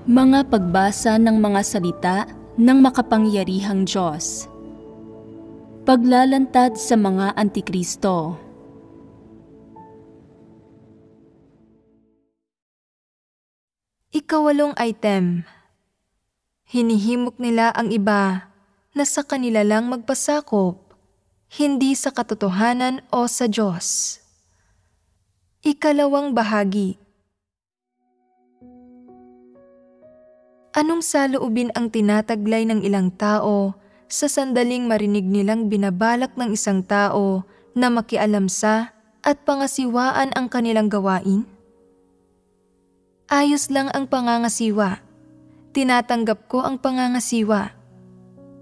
Mga pagbasa ng mga salita ng makapangyarihang Diyos. Paglalantad sa mga Antikristo. Ikawalong item. Hinihimok nila ang iba na sa kanila lang magpasakop, hindi sa katotohanan o sa Diyos. Ikalawang bahagi. Anong saloobin ang tinataglay ng ilang tao sa sandaling marinig nilang binabalak ng isang tao na makialam sa at pangasiwaan ang kanilang gawain? Ayos lang ang pangangasiwa. Tinatanggap ko ang pangangasiwa.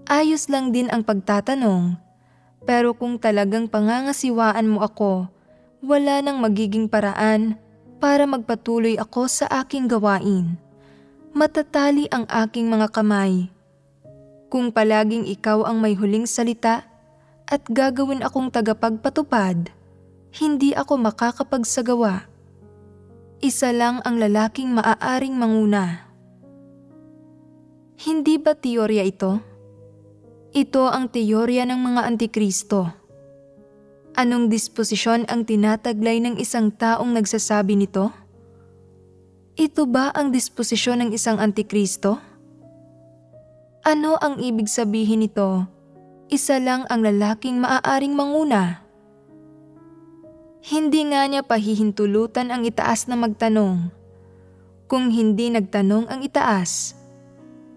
Ayos lang din ang pagtatanong. Pero kung talagang pangangasiwaan mo ako, wala nang magiging paraan para magpatuloy ako sa aking gawain. Matatali ang aking mga kamay. Kung palaging ikaw ang may huling salita at gagawin akong tagapagpatupad, hindi ako makakapagsagawa. Isa lang ang lalaking maaaring manguna. Hindi ba teorya ito? Ito ang teorya ng mga Antikristo. Anong disposisyon ang tinataglay ng isang taong nagsasabi nito? Ito ba ang disposisyon ng isang Antikristo? Ano ang ibig sabihin nito? Isa lang ang lalaking maaaring manguna. Hindi nga niya pahihintulutan ang itaas na magtanong. Kung hindi nagtanong ang itaas,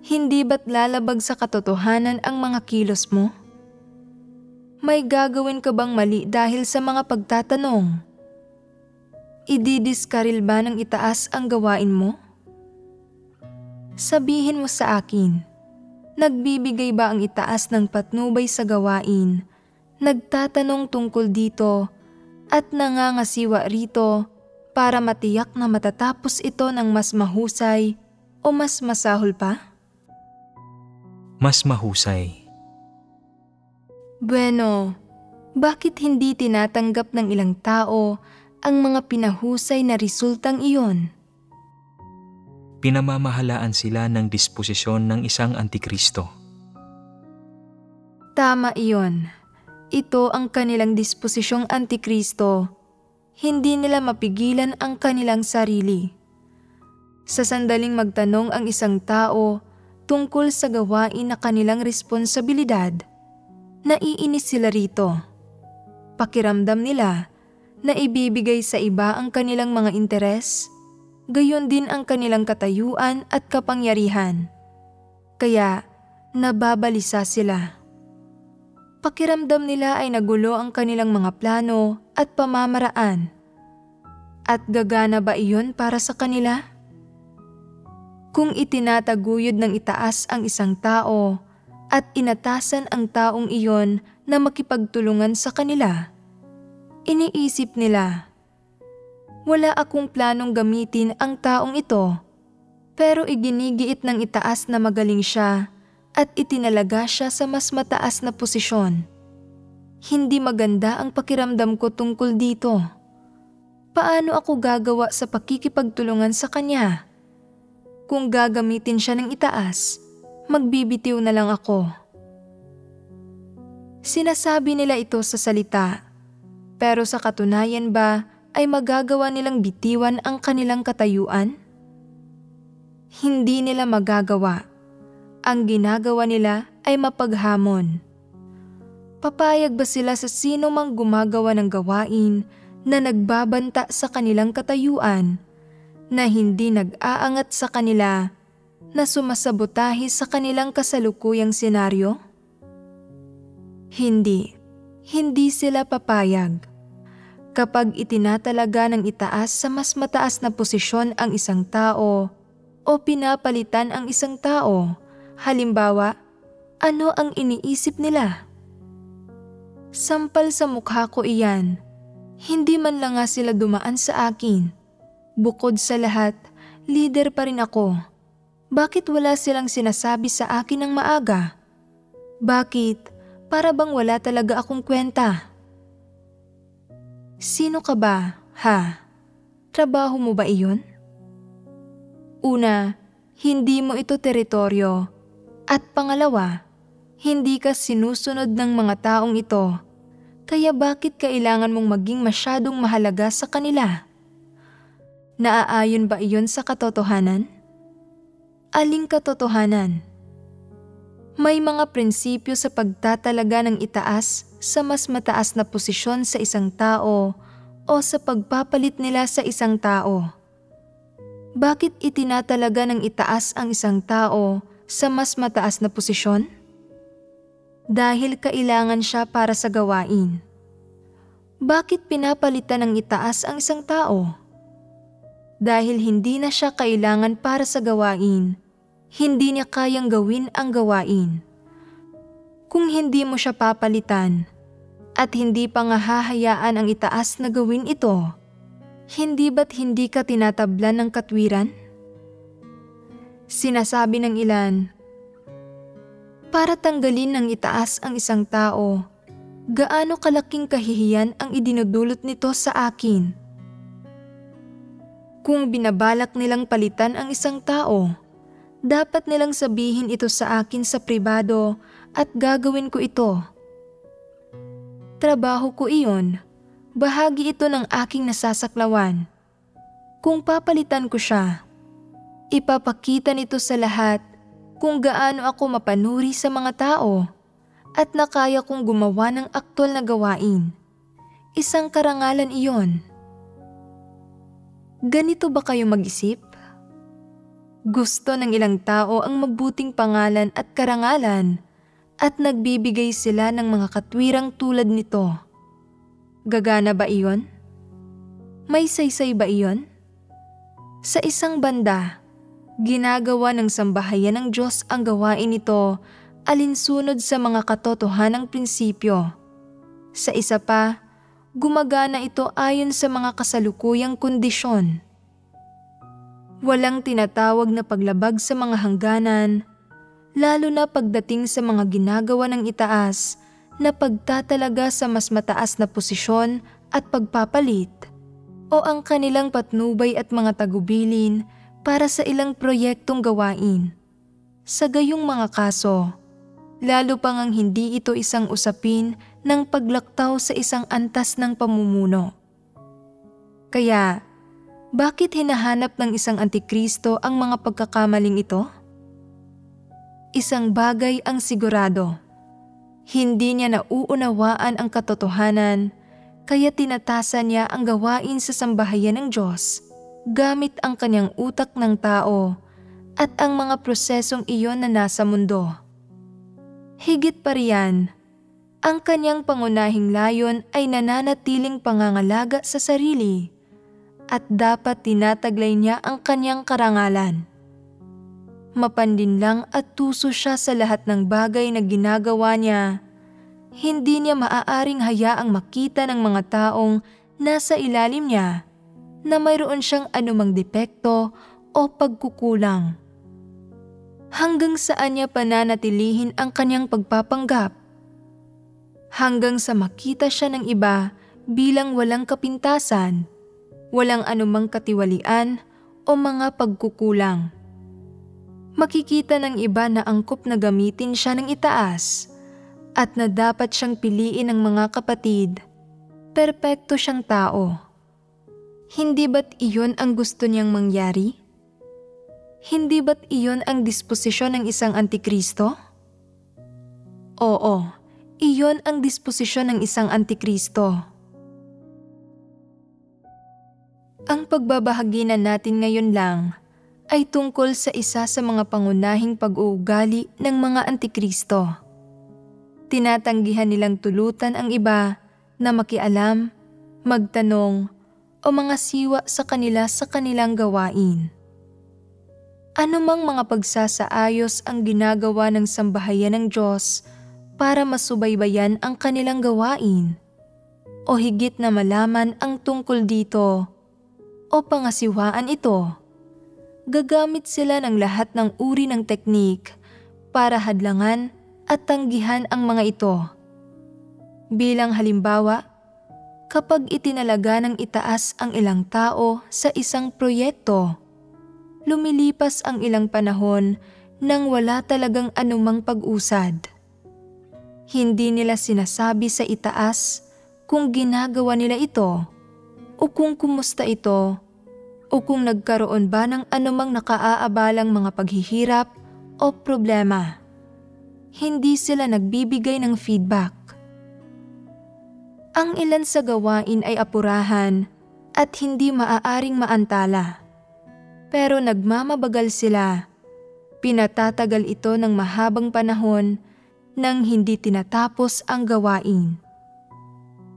hindi ba't lalabag sa katotohanan ang mga kilos mo? May gagawin ka bang mali dahil sa mga pagtatanong? Ididiskaril ba ng itaas ang gawain mo? Sabihin mo sa akin, nagbibigay ba ang itaas ng patnubay sa gawain, nagtatanong tungkol dito at nangangasiwa rito para matiyak na matatapos ito ng mas mahusay o mas masahol pa? Mas mahusay. Bueno, bakit hindi tinatanggap ng ilang tao ang mga pinahusay na resultang iyon? Pinamamahalaan sila ng disposisyon ng isang Antikristo. Tama iyon. Ito ang kanilang disposisyong Antikristo. Hindi nila mapigilan ang kanilang sarili. Sa sandaling magtanong ang isang tao tungkol sa gawain na kanilang responsibilidad, naiinis sila rito. Pakiramdam nila na ibibigay sa iba ang kanilang mga interes, gayon din ang kanilang katayuan at kapangyarihan. Kaya nababalisa sila. Pakiramdam nila ay nagulo ang kanilang mga plano at pamamaraan. At gagana ba iyon para sa kanila? Kung itinataguyod ng itaas ang isang tao at inatasan ang taong iyon na makipagtulungan sa kanila, iniisip nila, wala akong planong gamitin ang taong ito, pero iginigiit ng itaas na magaling siya at itinalaga siya sa mas mataas na posisyon. Hindi maganda ang pakiramdam ko tungkol dito. Paano ako gagawa sa pakikipagtulungan sa kanya? Kung gagamitin siya ng itaas, magbibitiw na lang ako. Sinasabi nila ito sa salita, pero sa katunayan ba ay magagawa nilang bitiwan ang kanilang katayuan? Hindi nila magagawa. Ang ginagawa nila ay mapaghamon. Papayag ba sila sa sino mang gumagawa ng gawain na nagbabanta sa kanilang katayuan, na hindi nag-aangat sa kanila, na sumasabotahe sa kanilang kasalukuyang senaryo? Hindi. Hindi sila papayag. Kapag itinatalaga ng itaas sa mas mataas na posisyon ang isang tao o pinapalitan ang isang tao, halimbawa, ano ang iniisip nila? Sampal sa mukha ko iyan. Hindi man lang nga sila dumaan sa akin. Bukod sa lahat, leader pa rin ako. Bakit wala silang sinasabi sa akin ng maaga? Bakit? Para bang wala talaga akong kwenta? Sino ka ba, ha? Trabaho mo ba iyon? Una, hindi mo ito teritoryo. At pangalawa, hindi ka sinusunod ng mga taong ito. Kaya bakit kailangan mong maging masyadong mahalaga sa kanila? Naaayon ba iyon sa katotohanan? Aling katotohanan? May mga prinsipyo sa pagtatalaga ng itaas sa mas mataas na posisyon sa isang tao o sa pagpapalit nila sa isang tao. Bakit itinatalaga ng itaas ang isang tao sa mas mataas na posisyon? Dahil kailangan siya para sa gawain. Bakit pinapalitan ng itaas ang isang tao? Dahil hindi na siya kailangan para sa gawain, hindi niya kayang gawin ang gawain. Kung hindi mo siya papalitan at hindi pa nga hahayaan ang itaas na gawin ito, hindi ba't hindi ka tinatablan ng katwiran? Sinasabi ng ilan, para tanggalin ng itaas ang isang tao, gaano kalaking kahihiyan ang idinudulot nito sa akin? Kung binabalak nilang palitan ang isang tao, dapat nilang sabihin ito sa akin sa pribado at gagawin ko ito. Trabaho ko iyon, bahagi ito ng aking nasasaklawan. Kung papalitan ko siya, ipapakita nito sa lahat kung gaano ako mapanuri sa mga tao at nakaya kong gumawa ng aktwal na gawain. Isang karangalan iyon. Ganito ba kayo mag-isip? Gusto ng ilang tao ang mabuting pangalan at karangalan at nagbibigay sila ng mga katwirang tulad nito. Gagana ba iyon? May saysay ba iyon? Sa isang banda, ginagawa ng sambahayan ng Diyos ang gawain nito alinsunod sa mga katotohanang prinsipyo. Sa isa pa, gumagana ito ayon sa mga kasalukuyang kondisyon. Walang tinatawag na paglabag sa mga hangganan, lalo na pagdating sa mga ginagawa ng itaas na pagtatalaga sa mas mataas na posisyon at pagpapalit, o ang kanilang patnubay at mga tagubilin para sa ilang proyektong gawain. Sa gayong mga kaso, lalo pang ang hindi ito isang usapin ng paglaktaw sa isang antas ng pamumuno. Kaya, bakit hinahanap ng isang antikristo ang mga pagkakamaling ito? Isang bagay ang sigurado. Hindi niya nauunawaan ang katotohanan, kaya tinatasan niya ang gawain sa sambahayan ng Diyos gamit ang kanyang utak ng tao at ang mga prosesong iyon na nasa mundo. Higit pa riyan, ang kanyang pangunahing layon ay nananatiling pangangalaga sa sarili at dapat tinataglay niya ang kanyang karangalan. Mapandinlang at tuso siya sa lahat ng bagay na ginagawa niya. Hindi niya maaaring hayaang makita ng mga taong nasa ilalim niya na mayroon siyang anumang depekto o pagkukulang. Hanggang saan niya pananatilihin ang kanyang pagpapanggap? Hanggang sa makita siya ng iba bilang walang kapintasan, walang anumang katiwalian o mga pagkukulang. Makikita ng iba na angkop na gamitin siya ng itaas at na dapat siyang piliin ng mga kapatid. Perpekto siyang tao. Hindi ba't iyon ang gusto niyang mangyari? Hindi ba't iyon ang disposisyon ng isang antikristo? Oo, iyon ang disposisyon ng isang antikristo. Ang pagbabahaginan natin ngayon lang ay tungkol sa isa sa mga pangunahing pag-uugali ng mga antikristo. Tinatanggihan nilang tulutan ang iba na makialam, magtanong, o mga siwa sa kanila sa kanilang gawain. Anumang mga pagsasaayos ang ginagawa ng sambahayan ng Diyos para masubaybayan ang kanilang gawain, o higit na malaman ang tungkol dito, o pangasiwaan ito, gagamit sila ng lahat ng uri ng teknik para hadlangan at tanggihan ang mga ito. Bilang halimbawa, kapag itinalaga ng itaas ang ilang tao sa isang proyekto, lumilipas ang ilang panahon nang wala talagang anumang pag-usad. Hindi nila sinasabi sa itaas kung ginagawa nila ito o kung kumusta ito o kung nagkaroon ba ng anumang nakaaabalang mga paghihirap o problema. Hindi sila nagbibigay ng feedback. Ang ilan sa gawain ay apurahan at hindi maaaring maantala. Pero nagmamabagal sila. Pinatatagal ito ng mahabang panahon nang hindi tinatapos ang gawain.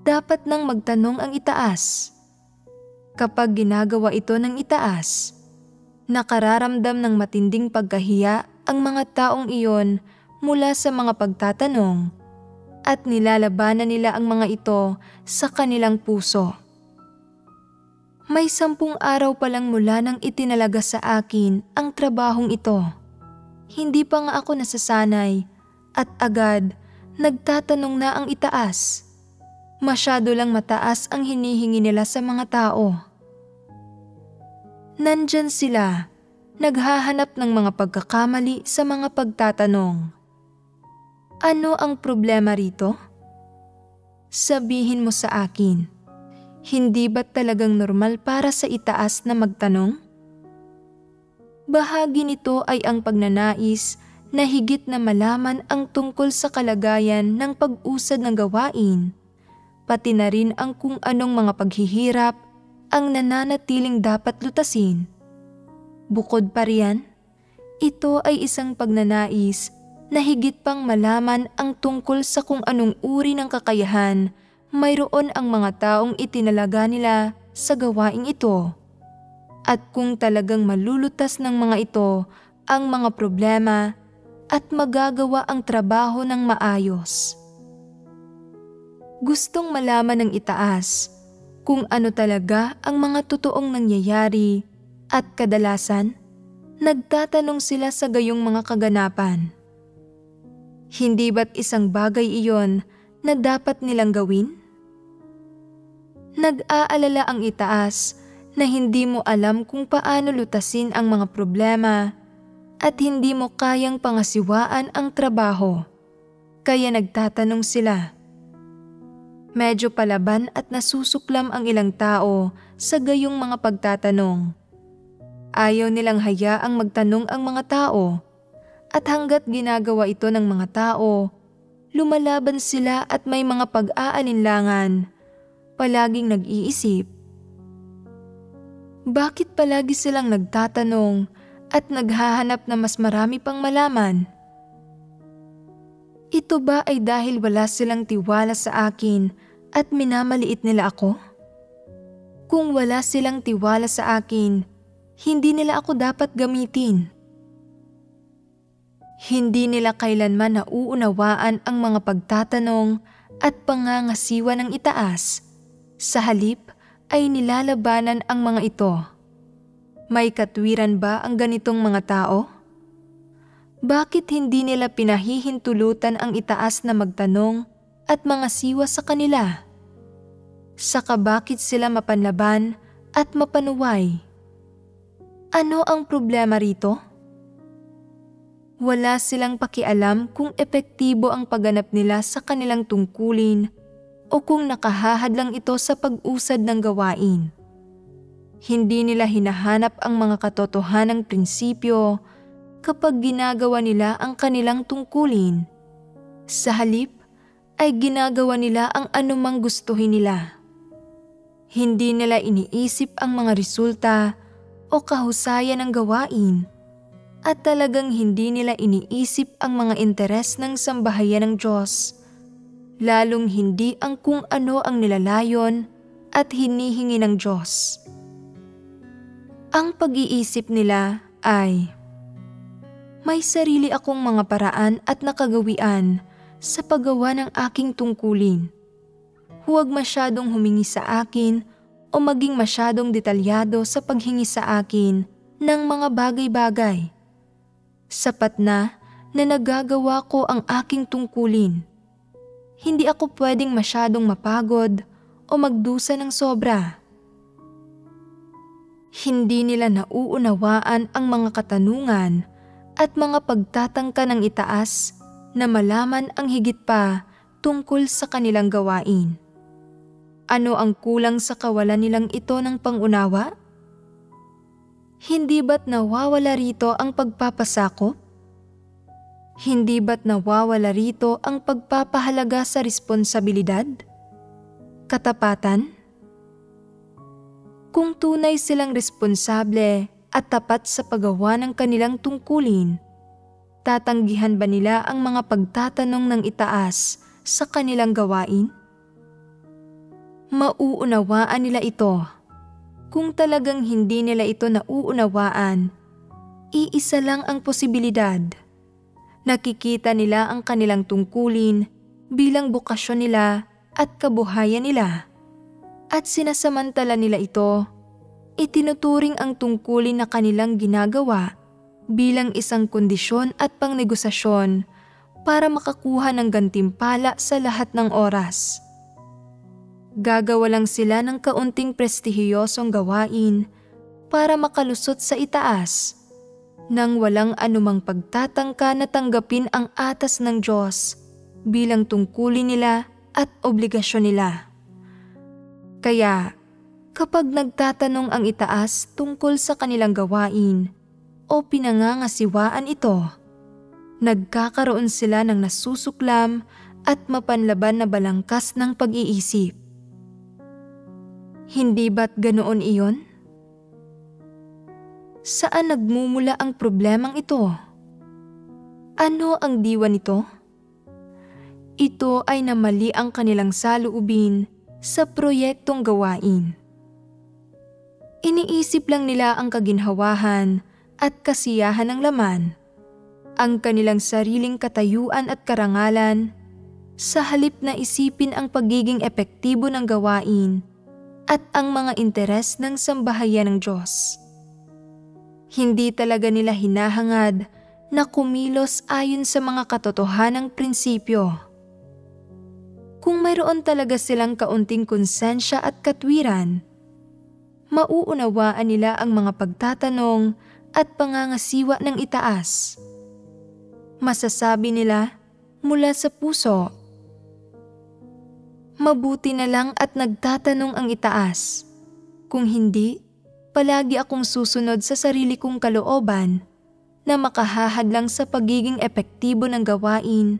Dapat nang magtanong ang itaas. Kapag ginagawa ito ng itaas, nakararamdam ng matinding pagkahiya ang mga taong iyon mula sa mga pagtatanong at nilalabanan nila ang mga ito sa kanilang puso. May 10 araw pa lang mula nang itinalaga sa akin ang trabahong ito. Hindi pa nga ako nasasanay at agad nagtatanong na ang itaas. Masyado lang mataas ang hinihingi nila sa mga tao. Nandyan sila, naghahanap ng mga pagkakamali sa mga pagtatanong. Ano ang problema rito? Sabihin mo sa akin, hindi ba talagang normal para sa itaas na magtanong? Bahagi nito ay ang pagnanais na higit na malaman ang tungkol sa kalagayan ng pag-usad ng gawain, pati na rin ang kung anong mga paghihirap ang nananatiling dapat lutasin. Bukod pa riyan, ito ay isang pagnanais na higit pang malaman ang tungkol sa kung anong uri ng kakayahan mayroon ang mga taong itinalaga nila sa gawaing ito at kung talagang malulutas ng mga ito ang mga problema at magagawa ang trabaho ng maayos. Gustong malaman ng itaas kung ano talaga ang mga totoong nangyayari at kadalasan, nagtatanong sila sa gayong mga kaganapan. Hindi ba't isang bagay iyon na dapat nilang gawin? Nag-aalala ang itaas na hindi mo alam kung paano lutasin ang mga problema at hindi mo kayang pangasiwaan ang trabaho. Kaya nagtatanong sila. Medyo palaban at nasusuklam ang ilang tao sa gayong mga pagtatanong. Ayaw nilang hayaang magtanong ang mga tao. At hanggat ginagawa ito ng mga tao, lumalaban sila at may mga pag-aalinlangan, palaging nag-iisip. Bakit palagi silang nagtatanong at naghahanap na mas marami pang malaman? Ito ba ay dahil wala silang tiwala sa akin at minamaliit nila ako? Kung wala silang tiwala sa akin, hindi nila ako dapat gamitin. Hindi nila kailanman nauunawaan ang mga pagtatanong at pangangasiwa ng itaas. Sa halip ay nilalabanan ang mga ito. May katwiran ba ang ganitong mga tao? Bakit hindi nila pinahihintulutan ang itaas na magtanong at mangasiwa sa kanila? Saka bakit sila mapanlaban at mapanuway? Ano ang problema rito? Wala silang pakialam kung epektibo ang pagganap nila sa kanilang tungkulin o kung nakahahad lang ito sa pag-usad ng gawain. Hindi nila hinahanap ang mga katotohanang prinsipyo kapag ginagawa nila ang kanilang tungkulin. Sa halip ay ginagawa nila ang anumang gustuhin nila. Hindi nila iniisip ang mga resulta o kahusayan ng gawain. At talagang hindi nila iniisip ang mga interes ng sambahayan ng Diyos, lalong hindi ang kung ano ang nilalayon at hinihingi ng Diyos. Ang pag-iisip nila ay, may sarili akong mga paraan at nakagawian sa paggawa ng aking tungkulin. Huwag masyadong humingi sa akin o maging masyadong detalyado sa paghingi sa akin ng mga bagay-bagay. Sapat na nagagawa ko ang aking tungkulin. Hindi ako pwedeng masyadong mapagod o magdusa ng sobra. Hindi nila nauunawaan ang mga katanungan at mga pagtatangka ng itaas na malaman ang higit pa tungkol sa kanilang gawain. Ano ang kulang sa kawalan nilang ito ng pangunawa? Hindi ba't nawawala rito ang pagpapasakop? Hindi ba't nawawala rito ang pagpapahalaga sa responsibilidad? Katapatan? Kung tunay silang responsable at tapat sa paggawa ng kanilang tungkulin, tatanggihan ba nila ang mga pagtatanong ng itaas sa kanilang gawain? Mauunawaan nila ito. Kung talagang hindi nila ito nauunawaan, iisa lang ang posibilidad. Nakikita nila ang kanilang tungkulin bilang bukasyon nila at kabuhayan nila. At sinasamantala nila ito, itinuturing ang tungkulin na kanilang ginagawa bilang isang kondisyon at pangnegosasyon para makakuha ng gantimpala sa lahat ng oras. Gagawa lang sila ng kaunting prestihiyosong gawain para makalusot sa itaas nang walang anumang pagtatangka na tanggapin ang atas ng Diyos bilang tungkulin nila at obligasyon nila. Kaya, kapag nagtatanong ang itaas tungkol sa kanilang gawain o pinangangasiwaan ito, nagkakaroon sila ng nasusuklam at mapanlaban na balangkas ng pag-iisip. Hindi ba't ganoon iyon? Saan nagmumula ang problemang ito? Ano ang diwa nito? Ito ay namali ang kanilang saloobin sa proyektong gawain. Iniisip lang nila ang kaginhawahan at kasiyahan ng laman, ang kanilang sariling katayuan at karangalan, sa halip na isipin ang pagiging epektibo ng gawain at ang mga interes ng sambahayan ng Diyos. Hindi talaga nila hinahangad na kumilos ayon sa mga katotohanang prinsipyo. Kung mayroon talaga silang kaunting konsensya at katwiran, mauunawaan nila ang mga pagtatanong at pangangasiwa ng itaas. Masasabi nila mula sa puso, mabuti na lang at nagtatanong ang itaas. Kung hindi, palagi akong susunod sa sarili kong kalooban na makahahadlang sa pagiging epektibo ng gawain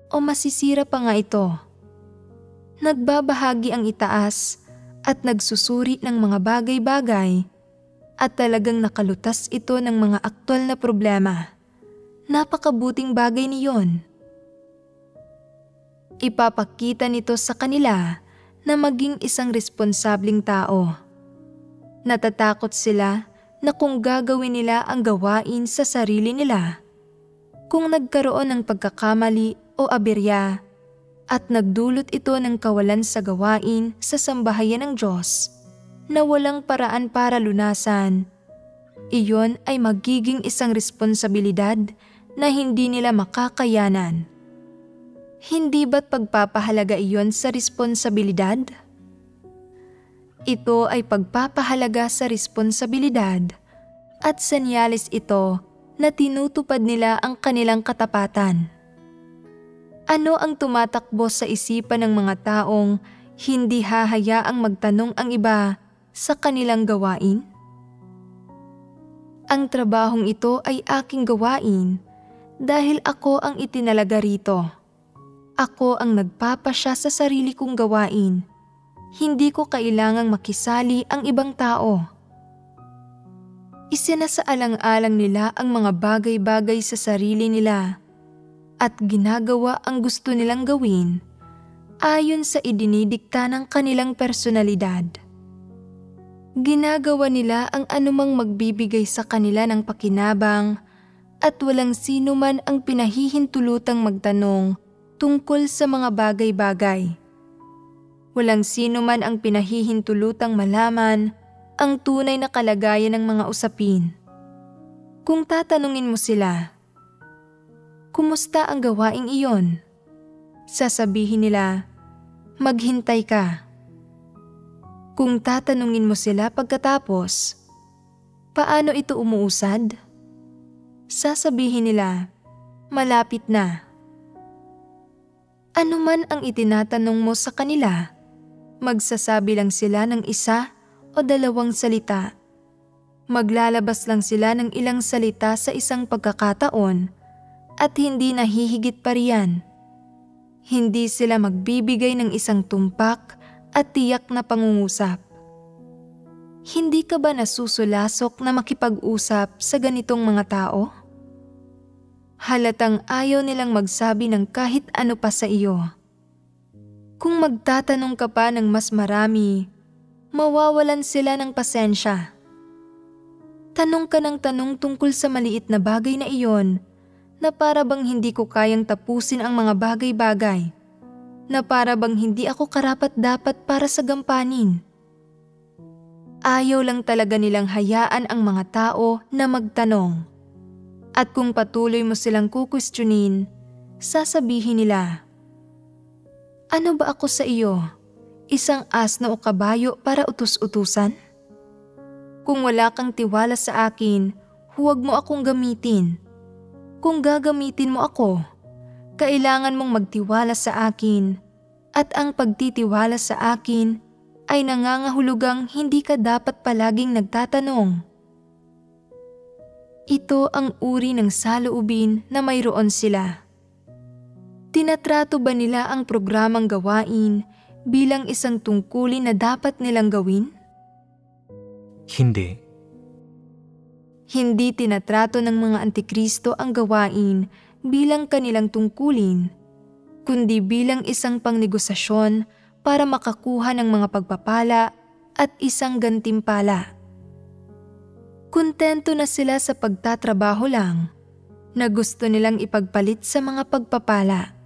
o masisira pa nga ito. Nagbabahagi ang itaas at nagsusuri ng mga bagay-bagay at talagang nakalutas ito ng mga aktwal na problema. Napakabuting bagay niyon. Ipapakita nito sa kanila na maging isang responsabling tao. Natatakot sila na kung gagawin nila ang gawain sa sarili nila, kung nagkaroon ng pagkakamali o aberya, at nagdulot ito ng kawalan sa gawain sa sambahayan ng Diyos na walang paraan para lunasan, iyon ay magiging isang responsibilidad na hindi nila makakayanan. Hindi ba't pagpapahalaga iyon sa responsibilidad? Ito ay pagpapahalaga sa responsibilidad at senyales ito na tinutupad nila ang kanilang katapatan. Ano ang tumatakbo sa isipan ng mga taong hindi hahayaang magtanong ang iba sa kanilang gawain? Ang trabahong ito ay aking gawain dahil ako ang itinalaga rito. Ako ang nagpapasya sa sarili kong gawain. Hindi ko kailangang makisali ang ibang tao. Isinasaalang-alang nila ang mga bagay-bagay sa sarili nila at ginagawa ang gusto nilang gawin ayon sa idinidikta ng kanilang personalidad. Ginagawa nila ang anumang magbibigay sa kanila ng pakinabang at walang sino man ang pinahihintulutang magtanong tungkol sa mga bagay-bagay. Walang sino man ang pinahihintulutang malaman ang tunay na kalagayan ng mga usapin. Kung tatanungin mo sila, kumusta ang gawaing iyon? Sasabihin nila, maghintay ka. Kung tatanungin mo sila pagkatapos, Paano ito umuusad? Sasabihin nila, malapit na. Ano man ang itinatanong mo sa kanila, magsasabi lang sila ng isa o dalawang salita. Maglalabas lang sila ng ilang salita sa isang pagkakataon at hindi nahihigit pa riyan. Hindi sila magbibigay ng isang tumpak at tiyak na pangungusap. Hindi ka ba nasusulasok na makipag-usap sa ganitong mga tao? Halatang ayaw nilang magsabi ng kahit ano pa sa iyo. Kung magtatanong ka pa ng mas marami, mawawalan sila ng pasensya. Tanong ka ng tanong tungkol sa maliit na bagay na iyon, na para bang hindi ko kayang tapusin ang mga bagay-bagay, na para bang hindi ako karapat-dapat para sa gampanin. Ayaw lang talaga nilang hayaan ang mga tao na magtanong. At kung patuloy mo silang kukwestiyonin, sasabihin nila, ano ba ako sa iyo? Isang asno o kabayo para utus-utusan? Kung wala kang tiwala sa akin, huwag mo akong gamitin. Kung gagamitin mo ako, kailangan mong magtiwala sa akin, at ang pagtitiwala sa akin ay nangangahulugang hindi ka dapat palaging nagtatanong. Ito ang uri ng saloobin na mayroon sila. Tinatrato ba nila ang programang gawain bilang isang tungkulin na dapat nilang gawin? Hindi. Hindi tinatrato ng mga antikristo ang gawain bilang kanilang tungkulin, kundi bilang isang pangnegosasyon para makakuha ng mga pagpapala at isang gantimpala. Kontento na sila sa pagtatrabaho lang, na gusto nilang ipagpalit sa mga pagpapala.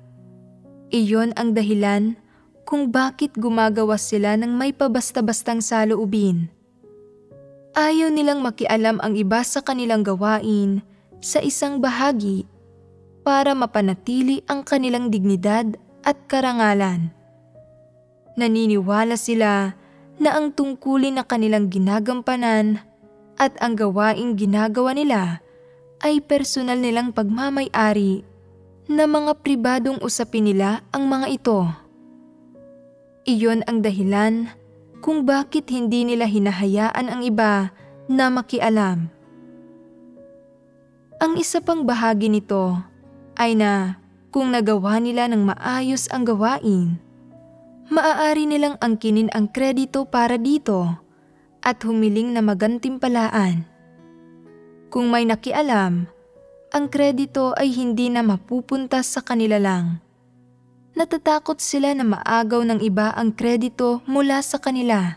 Iyon ang dahilan kung bakit gumagawa sila ng may pabasta-bastang saloobin. Ayaw nilang makialam ang iba sa kanilang gawain sa isang bahagi para mapanatili ang kanilang dignidad at karangalan. Naniniwala sila na ang tungkulin na kanilang ginagampanan at ang gawaing ginagawa nila ay personal nilang pagmamay-ari na mga pribadong usapin nila ang mga ito. Iyon ang dahilan kung bakit hindi nila hinahayaan ang iba na makialam. Ang isa pang bahagi nito ay na kung nagawa nila ng maayos ang gawain, maaari nilang angkinin ang kredito para dito at humiling na magantimpalaan. Kung may nakialam, ang kredito ay hindi na mapupunta sa kanila lang. Natatakot sila na maagaw ng iba ang kredito mula sa kanila.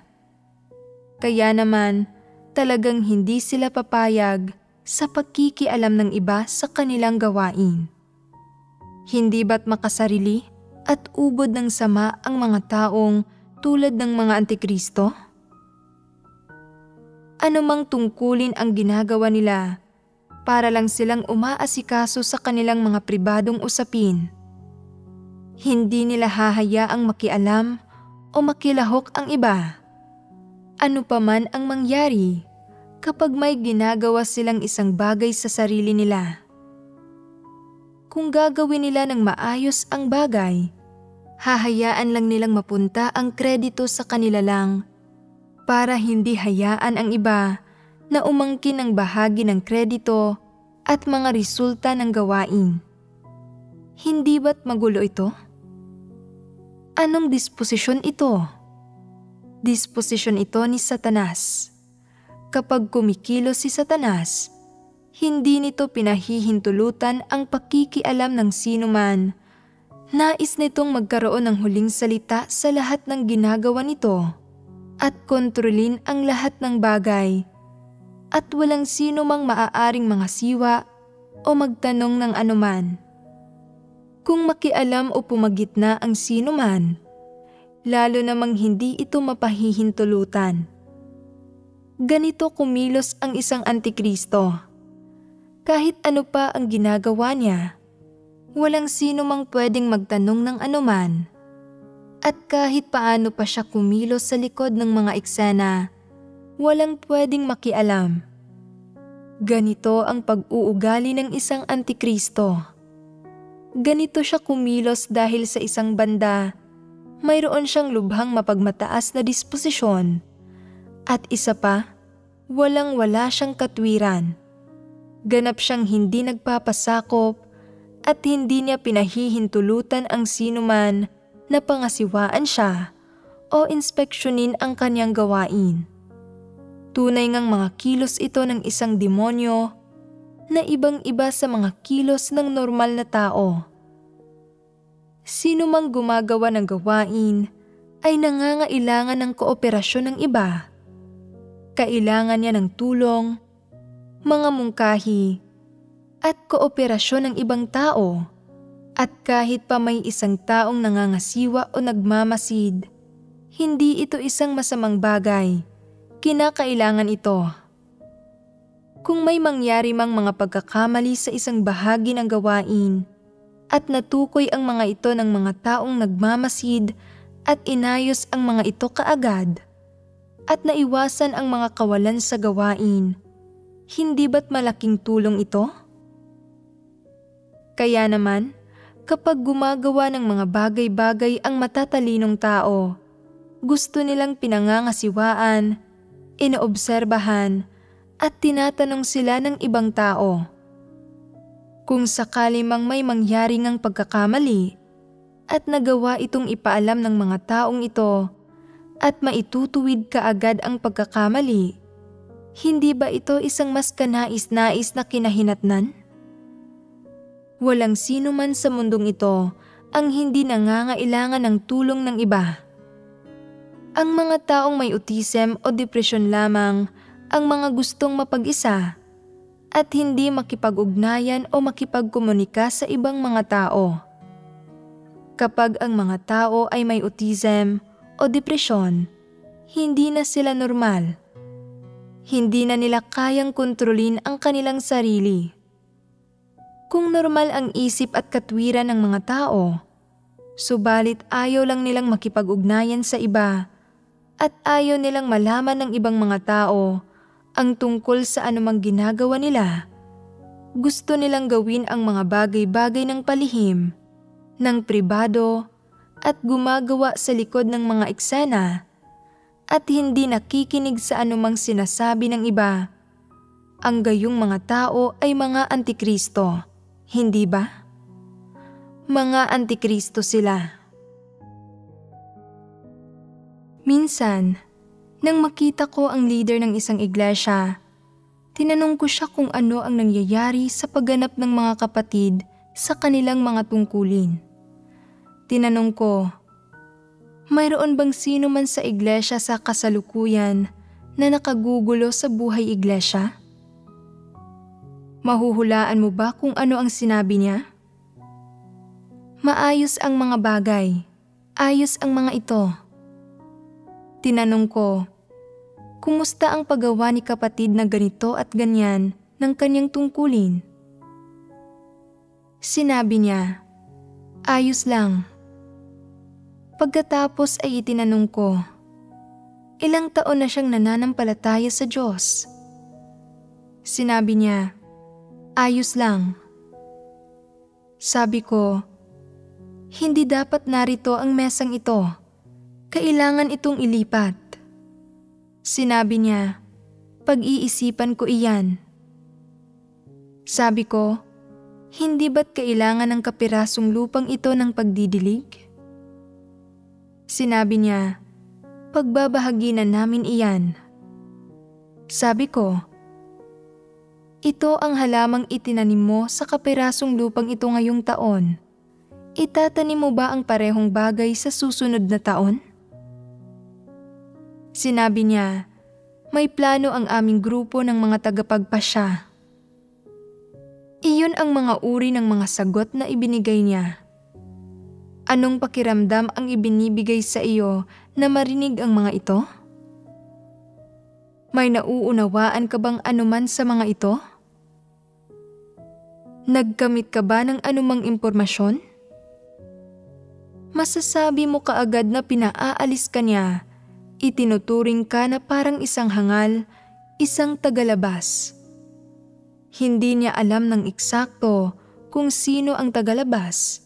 Kaya naman, talagang hindi sila papayag sa pagkikialam ng iba sa kanilang gawain. Hindi ba't makasarili at ubod ng sama ang mga taong tulad ng mga antikristo? Anumang tungkulin ang ginagawa nila, para lang silang umaasikaso sa kanilang mga pribadong usapin. Hindi nila hahayaang makialam o makilahok ang iba. Ano pa man ang mangyari kapag may ginagawa silang isang bagay sa sarili nila. Kung gagawin nila ng maayos ang bagay, hahayaan lang nilang mapunta ang kredito sa kanila lang para hindi hayaan ang iba na umangkin ng bahagi ng kredito at mga resulta ng gawain. Hindi ba't magulo ito? Anong disposisyon ito? Disposisyon ito ni Satanas. Kapag kumikilos si Satanas, hindi nito pinahihintulutan ang pakikialam ng sinuman. Nais nitong magkaroon ng huling salita sa lahat ng ginagawa nito at kontrolin ang lahat ng bagay. At walang sino mang maaaring mga siwa o magtanong ng anuman. Kung makialam o pumagitna ang sino man, lalo namang hindi ito mapahihintulutan. Ganito kumilos ang isang antikristo. Kahit ano pa ang ginagawa niya, walang sino mang pwedeng magtanong ng anuman. At kahit paano pa siya kumilos sa likod ng mga eksena, walang pwedeng makialam. Ganito ang pag-uugali ng isang antikristo. Ganito siya kumilos dahil sa isang banda, mayroon siyang lubhang mapagmataas na disposisyon. At isa pa, walang-wala siyang katwiran. Ganap siyang hindi nagpapasakop at hindi niya pinahihintulutan ang sinuman na pangasiwaan siya o inspeksyonin ang kanyang gawain. Tunay ngang mga kilos ito ng isang demonyo na ibang-iba sa mga kilos ng normal na tao. Sino mang gumagawa ng gawain ay nangangailangan ng kooperasyon ng iba. Kailangan niya ng tulong, mga mungkahi, at kooperasyon ng ibang tao. At kahit pa may isang taong nangangasiwa o nagmamasid, hindi ito isang masamang bagay. Kinakailangan ito. Kung may mangyari mang mga pagkakamali sa isang bahagi ng gawain at natukoy ang mga ito ng mga taong nagmamasid at inayos ang mga ito kaagad at naiwasan ang mga kawalan sa gawain, hindi ba't malaking tulong ito? Kaya naman, kapag gumagawa ng mga bagay-bagay ang matatalinong tao, gusto nilang pinangangasiwaan, inoobserbahan, at tinatanong sila ng ibang tao. Kung sakali mang may mangyari ngang pagkakamali at nagawa itong ipaalam ng mga taong ito at maitutuwid kaagad ang pagkakamali, hindi ba ito isang mas kanais-nais na kinahinatnan? Walang sino man sa mundong ito ang hindi nangangailangan ng tulong ng iba. Ang mga taong may autism o depresyon lamang ang mga gustong mapag-isa at hindi makipag-ugnayan o makipagkomunika sa ibang mga tao. Kapag ang mga tao ay may autism o depresyon, hindi na sila normal. Hindi na nila kayang kontrolin ang kanilang sarili. Kung normal ang isip at katwiran ng mga tao, subalit ayaw lang nilang makipag-ugnayan sa iba at ayaw nilang malaman ng ibang mga tao ang tungkol sa anumang ginagawa nila. Gusto nilang gawin ang mga bagay-bagay ng palihim, ng pribado, at gumagawa sa likod ng mga eksena, at hindi nakikinig sa anumang sinasabi ng iba. Ang gayong mga tao ay mga antikristo, hindi ba? Mga antikristo sila. Minsan, nang makita ko ang leader ng isang iglesia, tinanong ko siya kung ano ang nangyayari sa pagganap ng mga kapatid sa kanilang mga tungkulin. Tinanong ko, mayroon bang sino man sa iglesia sa kasalukuyan na nakagugulo sa buhay iglesia? Mahuhulaan mo ba kung ano ang sinabi niya? Maayos ang mga bagay, ayos ang mga ito. Tinanong ko, kumusta ang paggawa ni kapatid na ganito at ganyan ng kanyang tungkulin? Sinabi niya, ayos lang. Pagkatapos ay itinanong ko, ilang taon na siyang nananampalataya sa Diyos? Sinabi niya, ayos lang. Sabi ko, hindi dapat narito ang mesang ito. Kailangan itong ilipat. Sinabi niya, pag-iisipan ko iyan. Sabi ko, hindi ba't kailangan ng kapirasong lupang ito ng pagdidilig? Sinabi niya, pagbabahagi na namin iyan. Sabi ko, ito ang halamang itinanim mo sa kapirasong lupang ito ngayong taon. Itatanim mo ba ang parehong bagay sa susunod na taon? Sinabi niya, may plano ang aming grupo ng mga tagapagpasya. Iyon ang mga uri ng mga sagot na ibinigay niya. Anong pakiramdam ang ibinibigay sa iyo na marinig ang mga ito? May nauunawaan ka bang anuman sa mga ito? Nagkamit ka ba ng anumang impormasyon? Masasabi mo kaagad na pinaaalis ka niya. Itinuturing ka na parang isang hangal, isang tagalabas. Hindi niya alam ng eksakto kung sino ang tagalabas.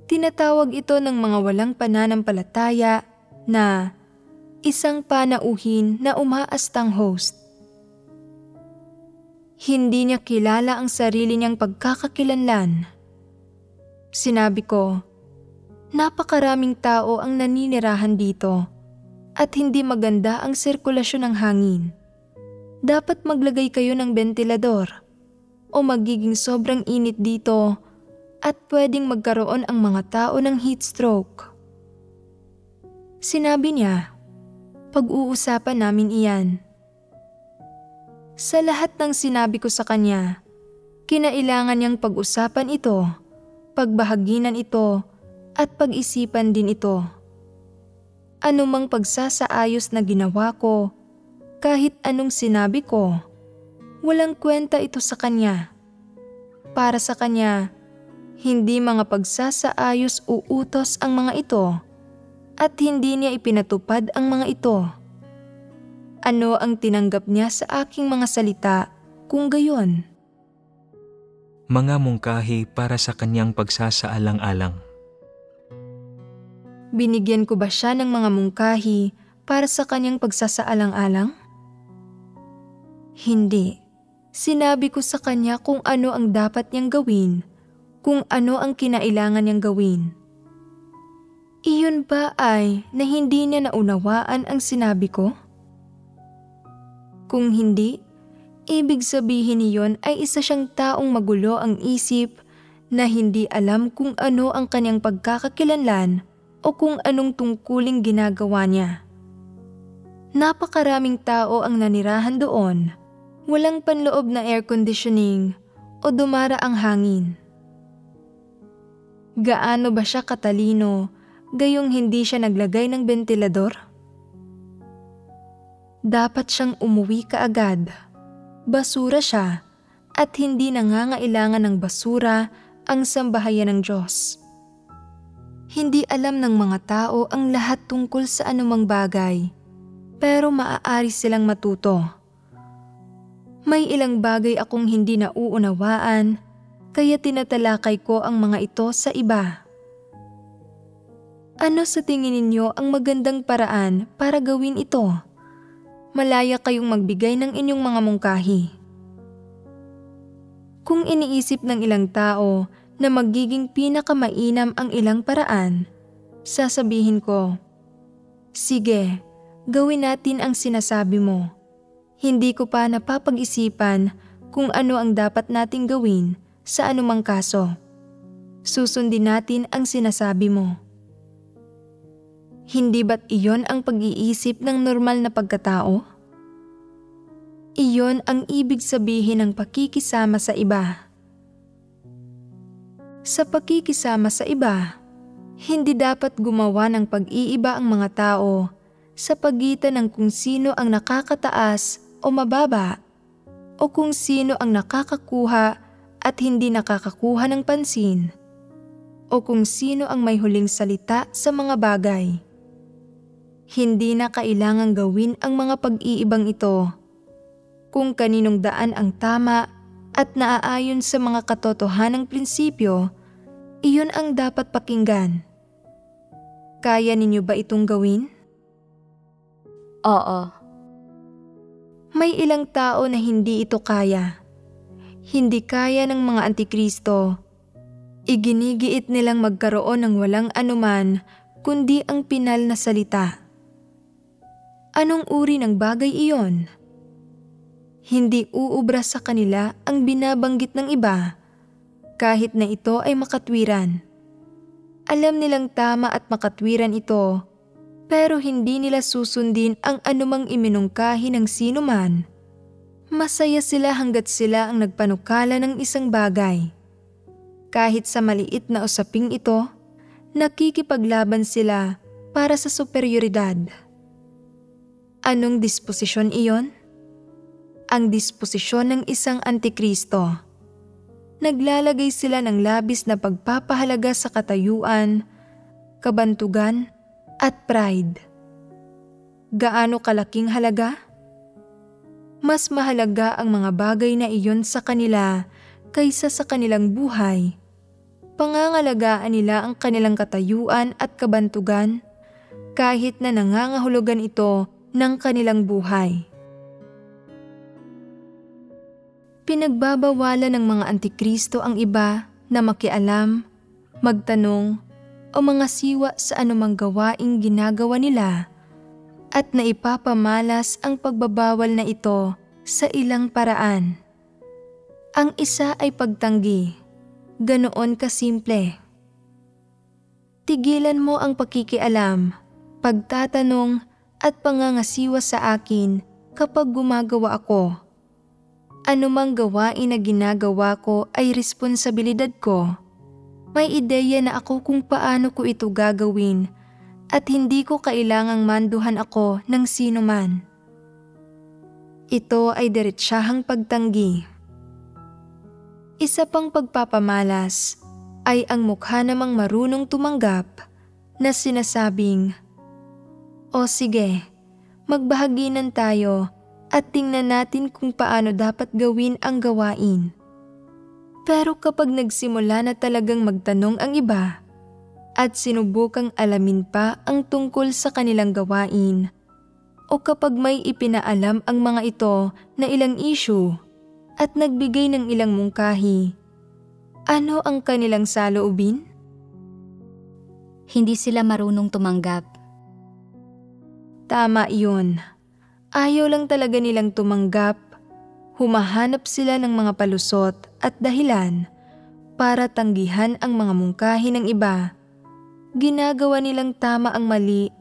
Tinatawag ito ng mga walang pananampalataya na isang panauhin na umaastang host. Hindi niya kilala ang sarili niyang pagkakakilanlan. Sinabi ko, napakaraming tao ang naninirahan dito at hindi maganda ang sirkulasyon ng hangin. Dapat maglagay kayo ng bentilador o magiging sobrang init dito at pwedeng magkaroon ang mga tao ng heat stroke. Sinabi niya, pag-uusapan namin iyan. Sa lahat ng sinabi ko sa kanya, kinailangan niyang pag-usapan ito, pagbahaginan ito, at pag-isipan din ito. Anumang pagsasaayos na ginawa ko, kahit anong sinabi ko, walang kwenta ito sa kanya. Para sa kanya, hindi mga pagsasaayos o utos ang mga ito at hindi niya ipinatupad ang mga ito. Ano ang tinanggap niya sa aking mga salita kung gayon? Mga mungkahi para sa kanyang pagsasaalang-alang. Binigyan ko ba siya ng mga mungkahi para sa kanyang pagsasaalang-alang? Hindi. Sinabi ko sa kanya kung ano ang dapat niyang gawin, kung ano ang kinailangan niyang gawin. Iyon ba ay na hindi niya naunawaan ang sinabi ko? Kung hindi, ibig sabihin niyon ay isa siyang taong magulo ang isip na hindi alam kung ano ang kanyang pagkakakilanlan o kung anong tungkuling ginagawa niya. Napakaraming tao ang nanirahan doon. Walang panloob na air conditioning o dumara ang hangin. Gaano ba siya katalino gayong hindi siya naglagay ng bentilador? Dapat siyang umuwi kaagad. Basura siya at hindi nangangailangan ng basura ang sambahayan ng Diyos. Hindi alam ng mga tao ang lahat tungkol sa anumang bagay, pero maaari silang matuto. May ilang bagay akong hindi nauunawaan, kaya tinatalakay ko ang mga ito sa iba. Ano sa tingin ninyo ang magandang paraan para gawin ito? Malaya kayong magbigay ng inyong mga mungkahi. Kung iniisip ng ilang tao na magiging pinakamainam ang ilang paraan, sasabihin ko, sige, gawin natin ang sinasabi mo. Hindi ko pa napapag-isipan kung ano ang dapat nating gawin sa anumang kaso. Susundin natin ang sinasabi mo. Hindi ba't iyon ang pag-iisip ng normal na pagkatao? Iyon ang ibig sabihin ng pakikisama sa iba. Sa pakikisama sa iba, hindi dapat gumawa ng pag-iiba ang mga tao sa pagitan ng kung sino ang nakakataas o mababa, o kung sino ang nakakakuha at hindi nakakakuha ng pansin, o kung sino ang may huling salita sa mga bagay. Hindi na kailangang gawin ang mga pag-iibang ito. Kung kaninong daan ang tama at naaayon sa mga katotohanang prinsipyo, iyon ang dapat pakinggan. Kaya ninyo ba itong gawin? Oo. May ilang tao na hindi ito kaya. Hindi kaya ng mga antikristo. Iginigiit nilang magkaroon ng walang anuman kundi ang pinal na salita. Anong uri ng bagay iyon? Hindi uubra sa kanila ang binabanggit ng iba, kahit na ito ay makatwiran. Alam nilang tama at makatwiran ito, pero hindi nila susundin ang anumang iminungkahi ng sino man. Masaya sila hanggat sila ang nagpanukala ng isang bagay. Kahit sa maliit na usaping ito, nakikipaglaban sila para sa superioridad. Anong disposisyon iyon? Ang disposisyon ng isang antikristo. Naglalagay sila ng labis na pagpapahalaga sa katayuan, kabantugan, at pride. Gaano kalaking halaga? mas mahalaga ang mga bagay na iyon sa kanila kaysa sa kanilang buhay. Pangangalagaan nila ang kanilang katayuan at kabantugan kahit na nangangahulugan ito ng kanilang buhay. Pinagbabawalan ng mga antikristo ang iba na makialam, magtanong, o mga siwa sa anumang gawaing ginagawa nila at naipapamalas ang pagbabawal na ito sa ilang paraan. Ang isa ay pagtanggi, ganoon kasimple. Tigilan mo ang pakikialam, pagtatanong at pangangasiwa sa akin kapag gumagawa ako. Anumang gawain na ginagawa ko ay responsibilidad ko. May ideya na ako kung paano ko ito gagawin at hindi ko kailangang manduhan ako ng sino man. Ito ay diretsahang pagtanggi. Isa pang pagpapamalas ay ang mukha namang marunong tumanggap na sinasabing, "O sige, magbahaginan tayo at tingnan natin kung paano dapat gawin ang gawain." Pero kapag nagsimula na talagang magtanong ang iba at sinubukang alamin pa ang tungkol sa kanilang gawain, o kapag may ipinaalam ang mga ito na ilang issue at nagbigay ng ilang mungkahi, ano ang kanilang saloobin? Hindi sila marunong tumanggap. Tama iyon. Ayaw lang talaga nilang tumanggap. Humahanap sila ng mga palusot at dahilan para tanggihan ang mga mungkahi ng iba. Ginagawa nilang tama ang mali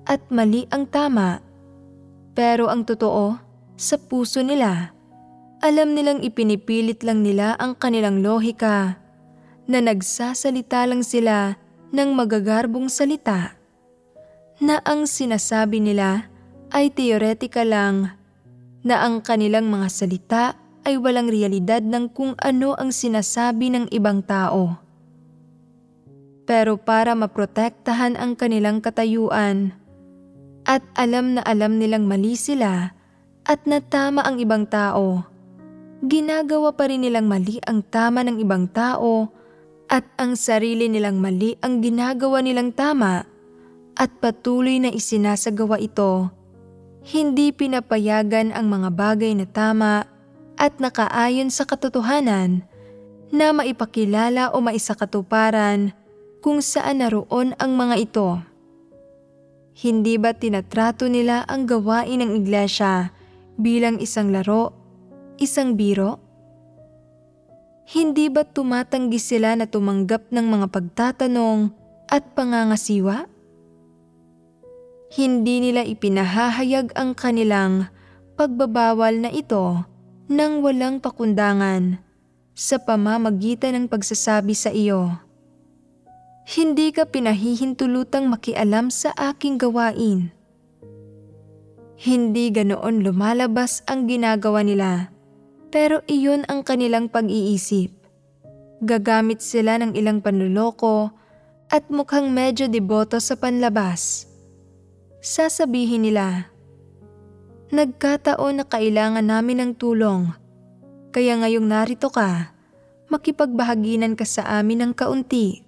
at mali ang tama. Pero ang totoo, sa puso nila, alam nilang ipinipilit lang nila ang kanilang lohika, na nagsasalita lang sila ng magagarbong salita, na ang sinasabi nila ay teoretika lang, na ang kanilang mga salita ay walang realidad ng kung ano ang sinasabi ng ibang tao. Pero para maprotektahan ang kanilang katayuan at alam na alam nilang mali sila at na tama ang ibang tao, ginagawa pa rin nilang mali ang tama ng ibang tao at ang sarili nilang mali ang ginagawa nilang tama at patuloy na isinasagawa ito. Hindi pinapayagan ang mga bagay na tama at nakaayon sa katotohanan na maipakilala o maisakatuparan kung saan naroon ang mga ito. Hindi ba tinatrato nila ang gawain ng iglesia bilang isang laro, isang biro? Hindi ba tumatanggi sila na tumanggap ng mga pagtatanong at pangangasiwa? Hindi nila ipinahahayag ang kanilang pagbabawal na ito nang walang pakundangan sa pamamagitan ng pagsasabi sa iyo, "Hindi ka pinahihintulutang makialam sa aking gawain." Hindi ganoon lumalabas ang ginagawa nila, pero iyon ang kanilang pag-iisip. Gagamit sila ng ilang panluloko at mukhang medyo deboto sa panlabas. Sasabihin nila, "Nagkataon na kailangan namin ng tulong, kaya ngayong narito ka, makipagbahaginan ka sa amin ng kaunti."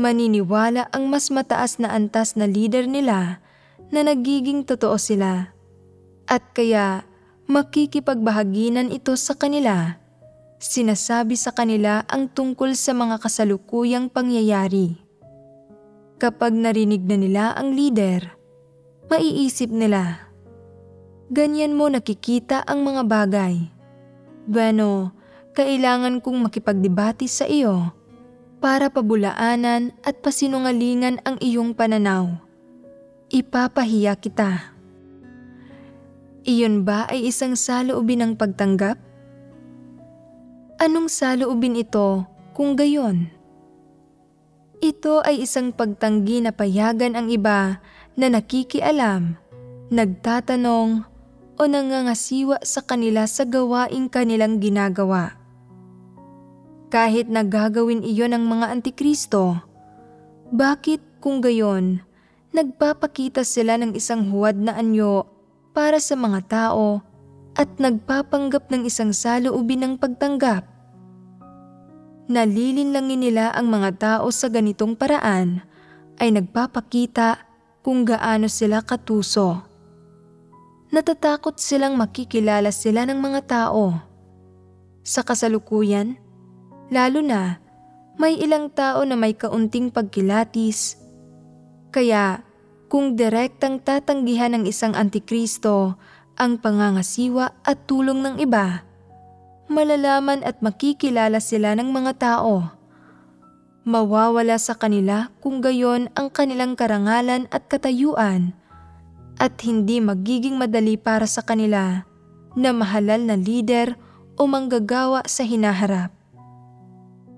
Maniniwala ang mas mataas na antas na leader nila na nagiging totoo sila, at kaya makikipagbahaginan ito sa kanila. Sinasabi sa kanila ang tungkol sa mga kasalukuyang pangyayari. Kapag narinig na nila ang leader, maiisip nila, "Ganyan mo nakikita ang mga bagay. Bueno, kailangan kong makipagdebate sa iyo para pabulaanan at pasinungalingan ang iyong pananaw. Ipapahiya kita." Iyon ba ay isang saloobin ng pagtanggap? Anong saloobin ito kung gayon? Ito ay isang pagtanggi na payagan ang iba na nakikialam, nagtatanong o nangangasiwa sa kanila sa gawaing kanilang ginagawa. Kahit nagagawin iyon ng mga antikristo, bakit kung gayon, nagpapakita sila ng isang huwad na anyo para sa mga tao at nagpapanggap ng isang saloobin ng pagtanggap. Nalilinlangin nila ang mga tao sa ganitong paraan ay nagpapakita kung gaano sila katuso. Natatakot silang makikilala sila ng mga tao. Sa kasalukuyan, lalo na may ilang tao na may kaunting pagkilatis. Kaya kung direktang tatanggihan ng isang antikristo ang pangangasiwa at tulong ng iba, malalaman at makikilala sila ng mga tao. Mawawala sa kanila kung gayon ang kanilang karangalan at katayuan, at hindi magiging madali para sa kanila na mahalal na lider o manggagawa sa hinaharap.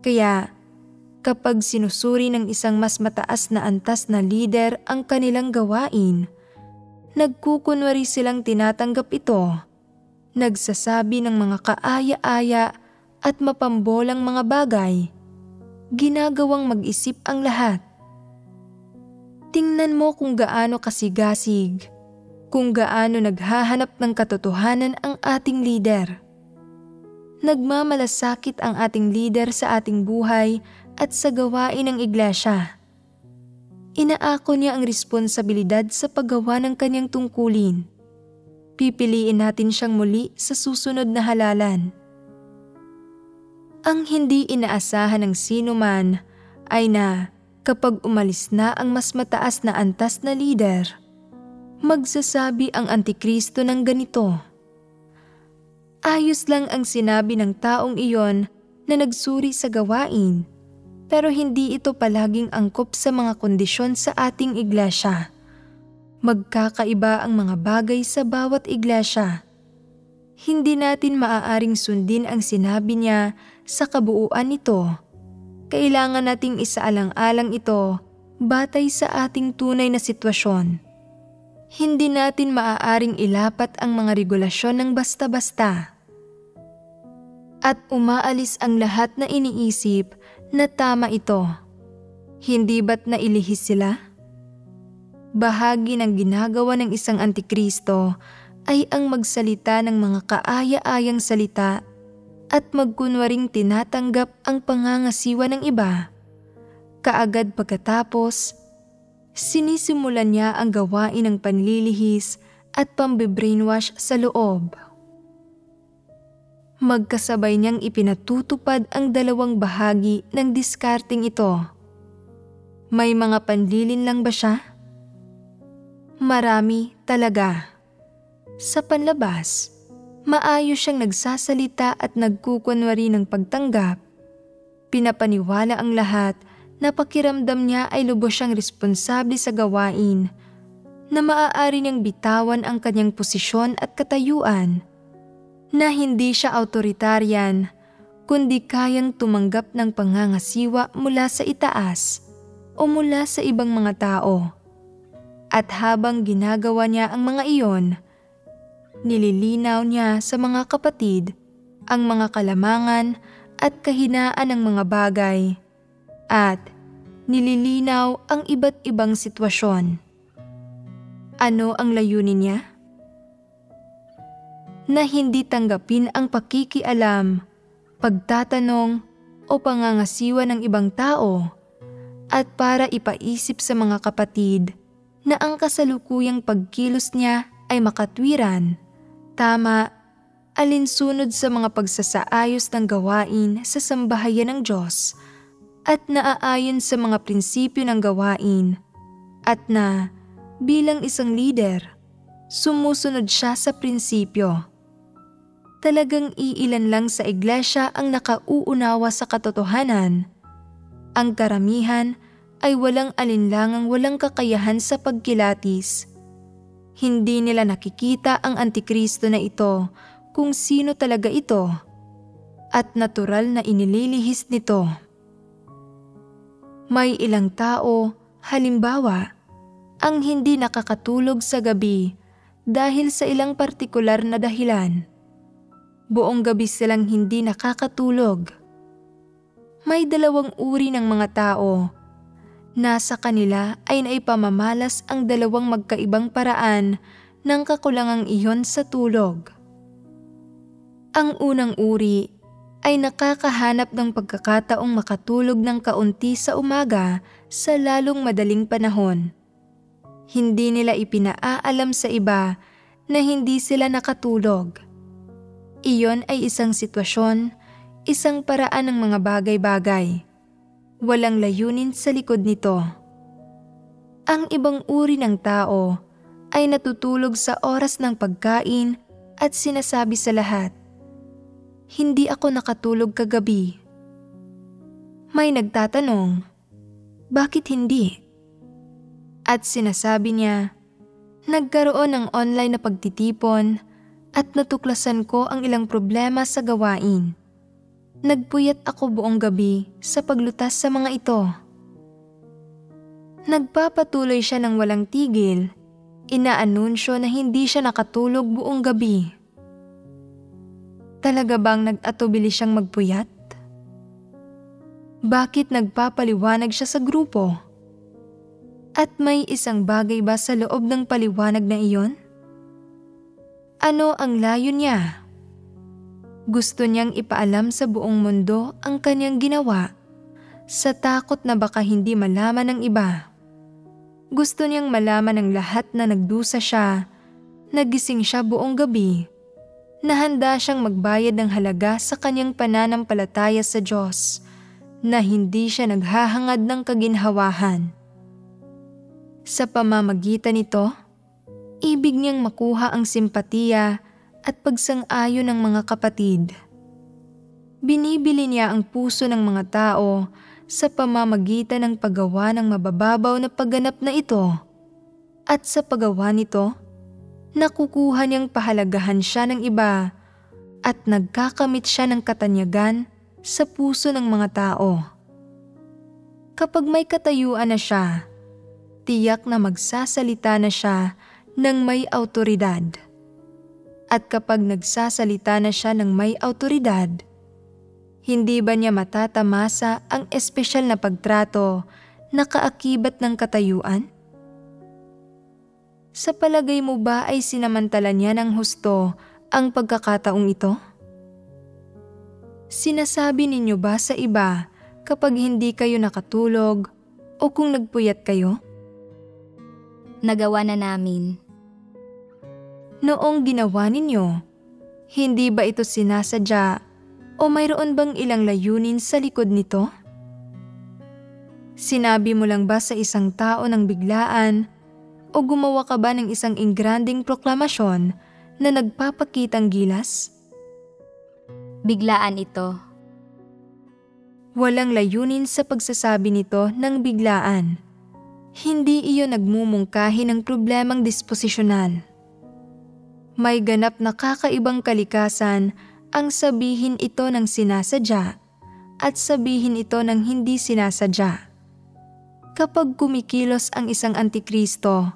Kaya kapag sinusuri ng isang mas mataas na antas na lider ang kanilang gawain, nagkukunwari silang tinatanggap ito, nagsasabi ng mga kaaya-aya at mapambolang mga bagay, ginagawang mag-isip ang lahat. Tingnan mo kung gaano kasigasig, kung gaano naghahanap ng katotohanan ang ating lider. Nagmamalasakit ang ating lider sa ating buhay at sa gawain ng iglesia. Inaako niya ang responsibilidad sa paggawa ng kanyang tungkulin. Pipiliin natin siyang muli sa susunod na halalan. Ang hindi inaasahan ng sino man ay na kapag umalis na ang mas mataas na antas na lider, magsasabi ang antikristo ng ganito. Ayos lang ang sinabi ng taong iyon na nagsuri sa gawain, pero hindi ito palaging angkop sa mga kondisyon sa ating iglesia. Magkakaiba ang mga bagay sa bawat iglesia. Hindi natin maaaring sundin ang sinabi niya sa kabuuan nito. Kailangan nating isaalang-alang ito batay sa ating tunay na sitwasyon. Hindi natin maaaring ilapat ang mga regulasyon ng basta-basta. At umaalis ang lahat na iniisip na tama ito. Hindi ba't nailihis sila? Bahagi ng ginagawa ng isang antikristo ay ang magsalita ng mga kaaya-ayang salita at magkunwaring tinatanggap ang pangangasiwa ng iba. Kaagad pagkatapos, sinisimulan niya ang gawain ng panlilihis at pambe-brainwash sa loob. Magkasabay niyang ipinatutupad ang dalawang bahagi ng diskarting ito. May mga panlilin lang ba siya? Marami talaga. Sa panlabas, maayos siyang nagsasalita at nagkukunwari ng pagtanggap. Pinapaniwala ang lahat na pakiramdam niya ay lubos siyang responsable sa gawain, na maaari niyang bitawan ang kanyang posisyon at katayuan, na hindi siya autoritaryan, kundi kayang tumanggap ng pangangasiwa mula sa itaas o mula sa ibang mga tao. At habang ginagawa niya ang mga iyon, nililinaw niya sa mga kapatid ang mga kalamangan at kahinaan ng mga bagay at nililinaw ang iba't ibang sitwasyon. Ano ang layunin niya? Na hindi tanggapin ang pakikialam, pagtatanong o pangangasiwa ng ibang tao at para ipaisip sa mga kapatid na ang kasalukuyang pagkilos niya ay makatwiran, tama, alinsunod sa mga pagsasaayos ng gawain sa sambahayan ng Diyos at naaayon sa mga prinsipyo ng gawain at na bilang isang leader, sumusunod siya sa prinsipyo. Talagang iilan lang sa iglesia ang nakauunawa sa katotohanan. Ang karamihan ay walang alinlangang walang kakayahan sa pagkilatis. Hindi nila nakikita ang antikristo na ito kung sino talaga ito at natural na inililihis nito. May ilang tao, halimbawa, ang hindi nakakatulog sa gabi dahil sa ilang partikular na dahilan. Buong gabi silang hindi nakakatulog. May dalawang uri ng mga tao. Nasa kanila ay naipamamalas ang dalawang magkaibang paraan ng kakulangang iyon sa tulog. Ang unang uri ay nakakahanap ng pagkakataong makatulog ng kaunti sa umaga sa lalong madaling panahon. Hindi nila ipinaalam sa iba na hindi sila nakatulog. Iyon ay isang sitwasyon, isang paraan ng mga bagay-bagay. Walang layunin sa likod nito. Ang ibang uri ng tao ay natutulog sa oras ng pagkain at sinasabi sa lahat, "Hindi ako nakatulog kagabi." May nagtatanong, "Bakit hindi?" At sinasabi niya, "Nagkaroon ng online na pagtitipon at natuklasan ko ang ilang problema sa gawain. Nagpuyat ako buong gabi sa paglutas sa mga ito." Nagpapatuloy siya ng walang tigil, inaanunsyo na hindi siya nakatulog buong gabi. Talaga bang nag-atubili siyang magpuyat? Bakit nagpapaliwanag siya sa grupo? At may isang bagay ba sa loob ng paliwanag na iyon? Ano ang layo niya? Gusto niyang ipaalam sa buong mundo ang kanyang ginawa sa takot na baka hindi malaman ng iba. Gusto niyang malaman ng lahat na nagdusa siya, nagising siya buong gabi, na handa siyang magbayad ng halaga sa kanyang pananampalataya sa Diyos, na hindi siya naghahangad ng kaginhawahan. Sa pamamagitan nito, ibig niyang makuha ang simpatiya at pagsang-ayon ng mga kapatid. Binibili niya ang puso ng mga tao sa pamamagitan ng paggawa ng mabababaw na pagganap na ito, at sa paggawa nito, nakukuha niyang pahalagahan siya ng iba at nagkakamit siya ng katanyagan sa puso ng mga tao. Kapag may katayuan na siya, tiyak na magsasalita na siya ng may awtoridad. At kapag nagsasalita na siya ng may awtoridad, hindi ba niya matatamasa ang espesyal na pagtrato na kaakibat ng katayuan? Sa palagay mo ba ay sinamantala niya ng husto ang pagkakataong ito? Sinasabi ninyo ba sa iba kapag hindi kayo nakatulog o kung nagpuyat kayo? Nagawa na namin. Noong ginawa ninyo, hindi ba ito sinasadya o mayroon bang ilang layunin sa likod nito? Sinabi mo lang ba sa isang tao ng biglaan o gumawa ka ba ng isang ingranding proklamasyon na nagpapakitang gilas? Biglaan ito. Walang layunin sa pagsasabi nito ng biglaan. Hindi iyon nagmumungkahi ng problemang disposisyonal. May ganap na kakaibang kalikasan ang sabihin ito ng sinasadya at sabihin ito ng hindi sinasadya. Kapag kumikilos ang isang antikristo,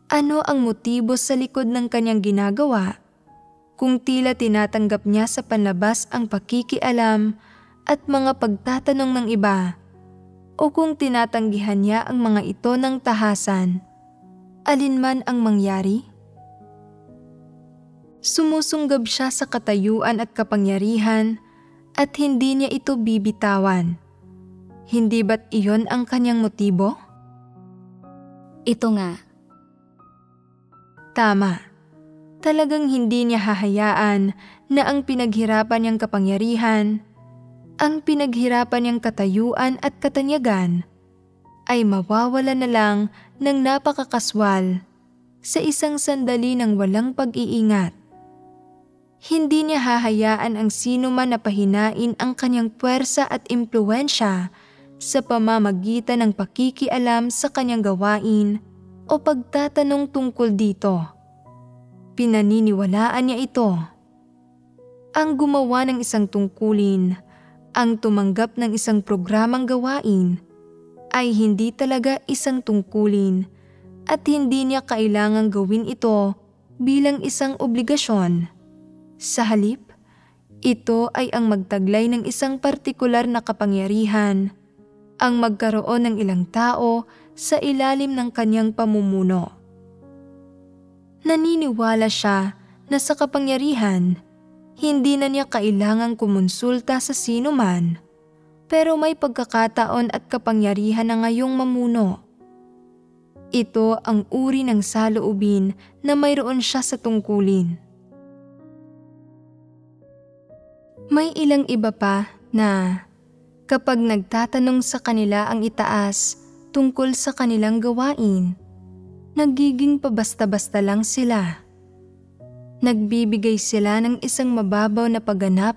ano ang motibo sa likod ng kanyang ginagawa? Kung tila tinatanggap niya sa panlabas ang pakikialam at mga pagtatanong ng iba, o kung tinatanggihan niya ang mga ito ng tahasan, alinman ang mangyari? Sumusunggab siya sa katayuan at kapangyarihan at hindi niya ito bibitawan. Hindi ba't iyon ang kanyang motibo? Ito nga. Tama. Talagang hindi niya hahayaan na ang pinaghirapan niyang kapangyarihan, ang pinaghirapan niyang katayuan at katanyagan ay mawawala na lang ng napakakaswal sa isang sandali ng walang pag-iingat. Hindi niya hahayaan ang sino man na pahinain ang kanyang puwersa at impluwensya sa pamamagitan ng pakikialam sa kanyang gawain o pagtatanong tungkol dito. Pinaniniwalaan niya ito. Ang gumawa ng isang tungkulin, ang tumanggap ng isang programang gawain, ay hindi talaga isang tungkulin at hindi niya kailangang gawin ito bilang isang obligasyon. Sa halip, ito ay ang magtaglay ng isang partikular na kapangyarihan, ang magkaroon ng ilang tao sa ilalim ng kanyang pamumuno. Naniniwala siya na sa kapangyarihan, hindi na niya kailangang kumonsulta sa sino man, pero may pagkakataon at kapangyarihan na ngayong mamuno. Ito ang uri ng saloobin na mayroon siya sa tungkulin. May ilang iba pa na kapag nagtatanong sa kanila ang itaas tungkol sa kanilang gawain, nagiging pabasta-basta lang sila. Nagbibigay sila ng isang mababaw na pagganap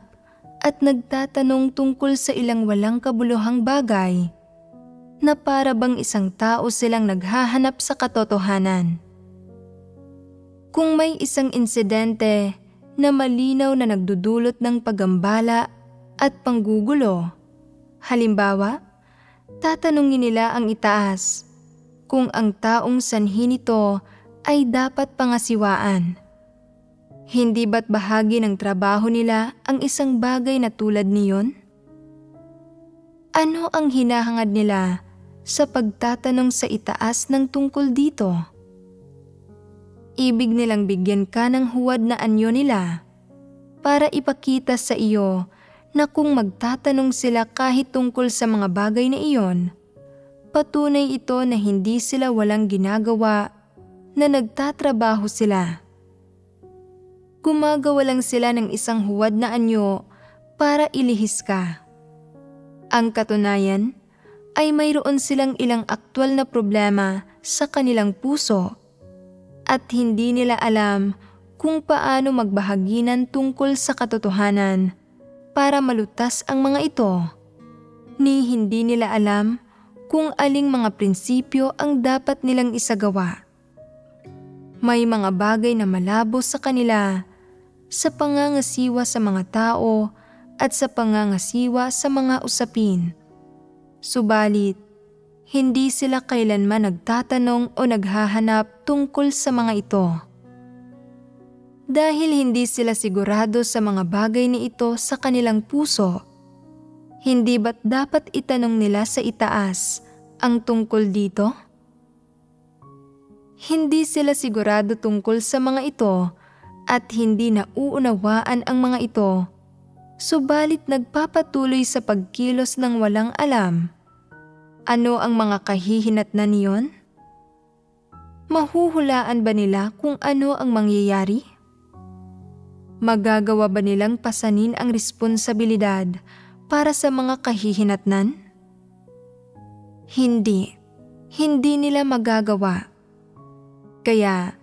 at nagtatanong tungkol sa ilang walang kabuluhang bagay na para bang isang tao silang naghahanap sa katotohanan. Kung may isang insidente na malinaw na nagdudulot ng paggambala at panggugulo, halimbawa, tatanungin nila ang itaas kung ang taong sanhi nito ay dapat pangasiwaan. Hindi ba't bahagi ng trabaho nila ang isang bagay na tulad niyon? Ano ang hinahangad nila sa pagtatanong sa itaas ng tungkol dito? Ibig nilang bigyan ka ng huwad na anyo nila para ipakita sa iyo na kung magtatanong sila kahit tungkol sa mga bagay na iyon, patunay ito na hindi sila walang ginagawa, na nagtatrabaho sila. Gumagawa lang sila ng isang huwad na anyo para ilihis ka. Ang katunayan ay mayroon silang ilang aktwal na problema sa kanilang puso at hindi nila alam kung paano magbahaginan tungkol sa katotohanan para malutas ang mga ito, ni hindi nila alam kung aling mga prinsipyo ang dapat nilang isagawa. May mga bagay na malabo sa kanila sa pangangasiwa sa mga tao at sa pangangasiwa sa mga usapin. Subalit, hindi sila kailanman nagtatanong o naghahanap tungkol sa mga ito. Dahil hindi sila sigurado sa mga bagay na ito sa kanilang puso, hindi ba't dapat itanong nila sa itaas ang tungkol dito? Hindi sila sigurado tungkol sa mga ito at hindi nauunawaan ang mga ito, subalit nagpapatuloy sa pagkilos ng walang alam. Ano ang mga kahihinatnan niyon? Mahuhulaan ba nila kung ano ang mangyayari? Magagawa ba nilang pasanin ang responsibilidad para sa mga kahihinatnan? Hindi. Hindi nila magagawa. Kaya,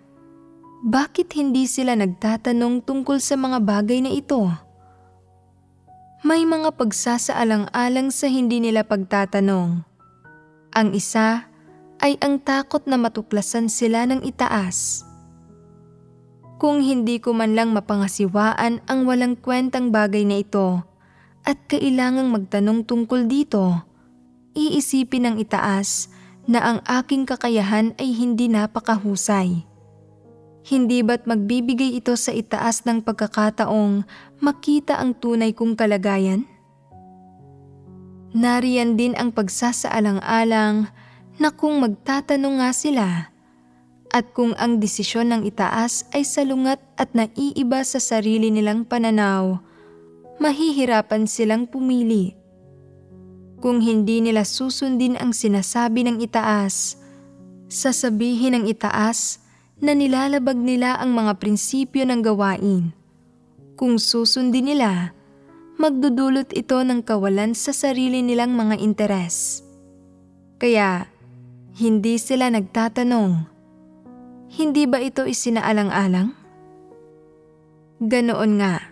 bakit hindi sila nagtatanong tungkol sa mga bagay na ito? May mga pagsasaalang-alang sa hindi nila pagtatanong. Ang isa ay ang takot na matuklasan sila ng itaas. Kung hindi ko man lang mapangasiwaan ang walang kwentang bagay na ito at kailangang magtanong tungkol dito, iisipin ng itaas na ang aking kakayahan ay hindi napakahusay. Hindi ba't magbibigay ito sa itaas ng pagkakataong makita ang tunay kong kalagayan? Nariyan din ang pagsasaalang-alang na kung magtatanong nga sila at kung ang desisyon ng itaas ay salungat at naiiba sa sarili nilang pananaw, mahihirapan silang pumili. Kung hindi nila susundin ang sinasabi ng itaas, sasabihin ng itaas na nilalabag nila ang mga prinsipyo ng gawain. Kung susundin nila, magdudulot ito ng kawalan sa sarili nilang mga interes. Kaya, hindi sila nagtatanong, hindi ba ito isinaalang-alang? Ganoon nga,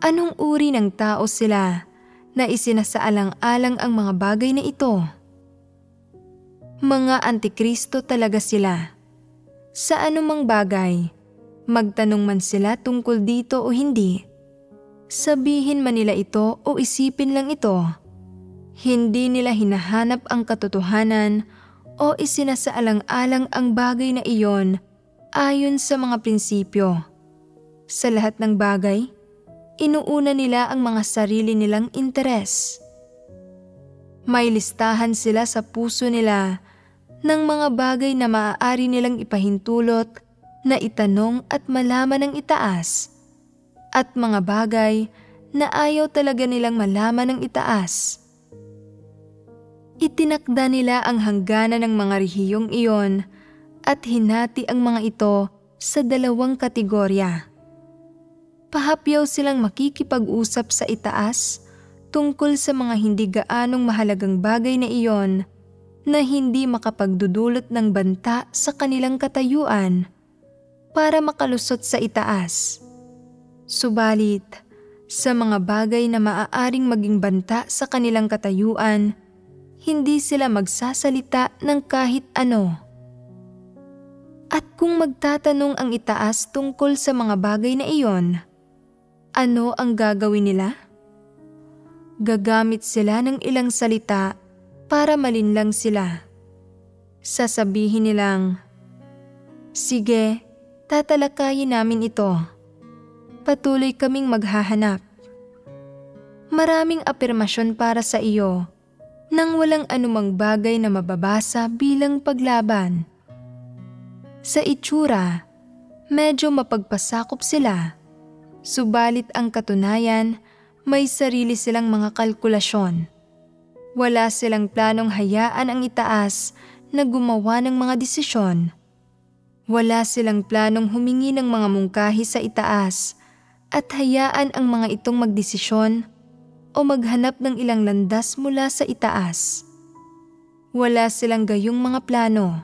anong uri ng tao sila na isinasaalang-alang ang mga bagay na ito? Mga antikristo talaga sila. Sa anumang bagay, magtanong man sila tungkol dito o hindi, sabihin man nila ito o isipin lang ito, hindi nila hinahanap ang katotohanan o isinasaalang-alang ang bagay na iyon ayon sa mga prinsipyo. Sa lahat ng bagay, inuuna nila ang mga sarili nilang interes. May listahan sila sa puso nila ng mga bagay na maaari nilang ipahintulot na itanong at malaman ng itaas, at mga bagay na ayaw talaga nilang malaman ng itaas. Itinakda nila ang hangganan ng mga rehiyong iyon at hinati ang mga ito sa dalawang kategorya. Pahapyaw silang makikipag-usap sa itaas tungkol sa mga hindi gaanong mahalagang bagay na iyon na hindi makapagdudulot ng banta sa kanilang katayuan para makalusot sa itaas. Subalit, sa mga bagay na maaaring maging banta sa kanilang katayuan, hindi sila magsasalita ng kahit ano. At kung magtatanong ang itaas tungkol sa mga bagay na iyon, ano ang gagawin nila? Gagamit sila ng ilang salita para malinlang sila. Sasabihin nilang, "Sige, tatalakayin namin ito. Patuloy kaming maghahanap." Maraming apirmasyon para sa iyo nang walang anumang bagay na mababasa bilang paglaban. Sa itsura, medyo mapagpasakop sila, subalit ang katunayan, may sarili silang mga kalkulasyon. Wala silang planong hayaan ang itaas na gumawa ng mga desisyon. Wala silang planong humingi ng mga mungkahi sa itaas at hayaan ang mga itong magdesisyon o maghanap ng ilang landas mula sa itaas. Wala silang gayong mga plano.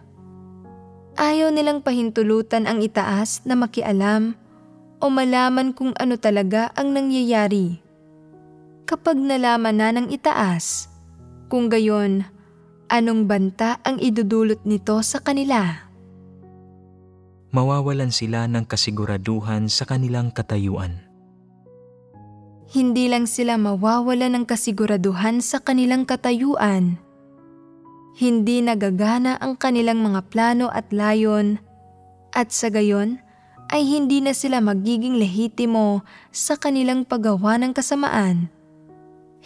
Ayaw nilang pahintulutan ang itaas na makialam o malaman kung ano talaga ang nangyayari. Kapag nalaman na ng itaas, kung gayon, anong banta ang idudulot nito sa kanila? Mawawalan sila ng kasiguraduhan sa kanilang katayuan. Hindi lang sila mawawalan ng kasiguraduhan sa kanilang katayuan. Hindi nagagana ang kanilang mga plano at layon, at sa gayon ay hindi na sila magiging lehitimo sa kanilang paggawa ng kasamaan.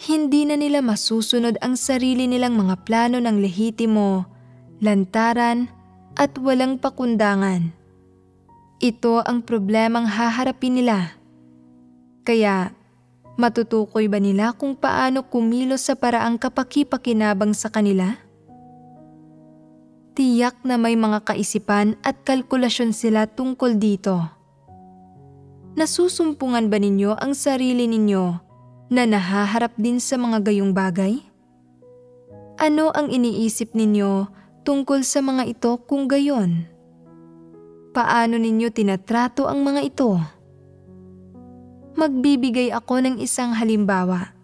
Hindi na nila masusunod ang sarili nilang mga plano ng lehitimo, lantaran at walang pakundangan. Ito ang problemang haharapin nila. Kaya, matutukoy ba nila kung paano kumilos sa paraang kapaki-pakinabang sa kanila? Tiyak na may mga kaisipan at kalkulasyon sila tungkol dito. Nasusumpungan ba ninyo ang sarili ninyo na nahaharap din sa mga gayong bagay? Ano ang iniisip ninyo tungkol sa mga ito kung gayon? Paano ninyo tinatrato ang mga ito? Magbibigay ako ng isang halimbawa.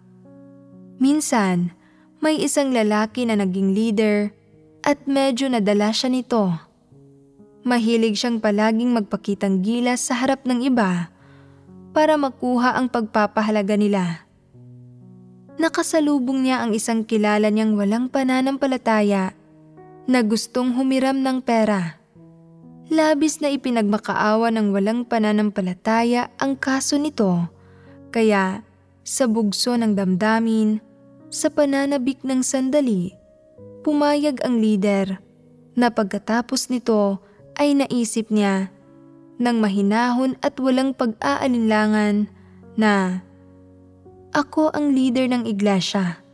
Minsan, may isang lalaki na naging leader at medyo nadala siya nito. Mahilig siyang palaging magpakitang gilas sa harap ng iba para makuha ang pagpapahalaga nila. Nakasalubong niya ang isang kilala niyang walang pananampalataya na gustong humiram ng pera. Labis na ipinagmakaawa ng walang pananampalataya ang kaso nito, kaya sa bugso ng damdamin, sa pananabik ng sandali, pumayag ang leader na pagkatapos nito ay naisip niya nang mahinahon at walang pag-aalinlangan na, "Ako ang leader ng iglesia.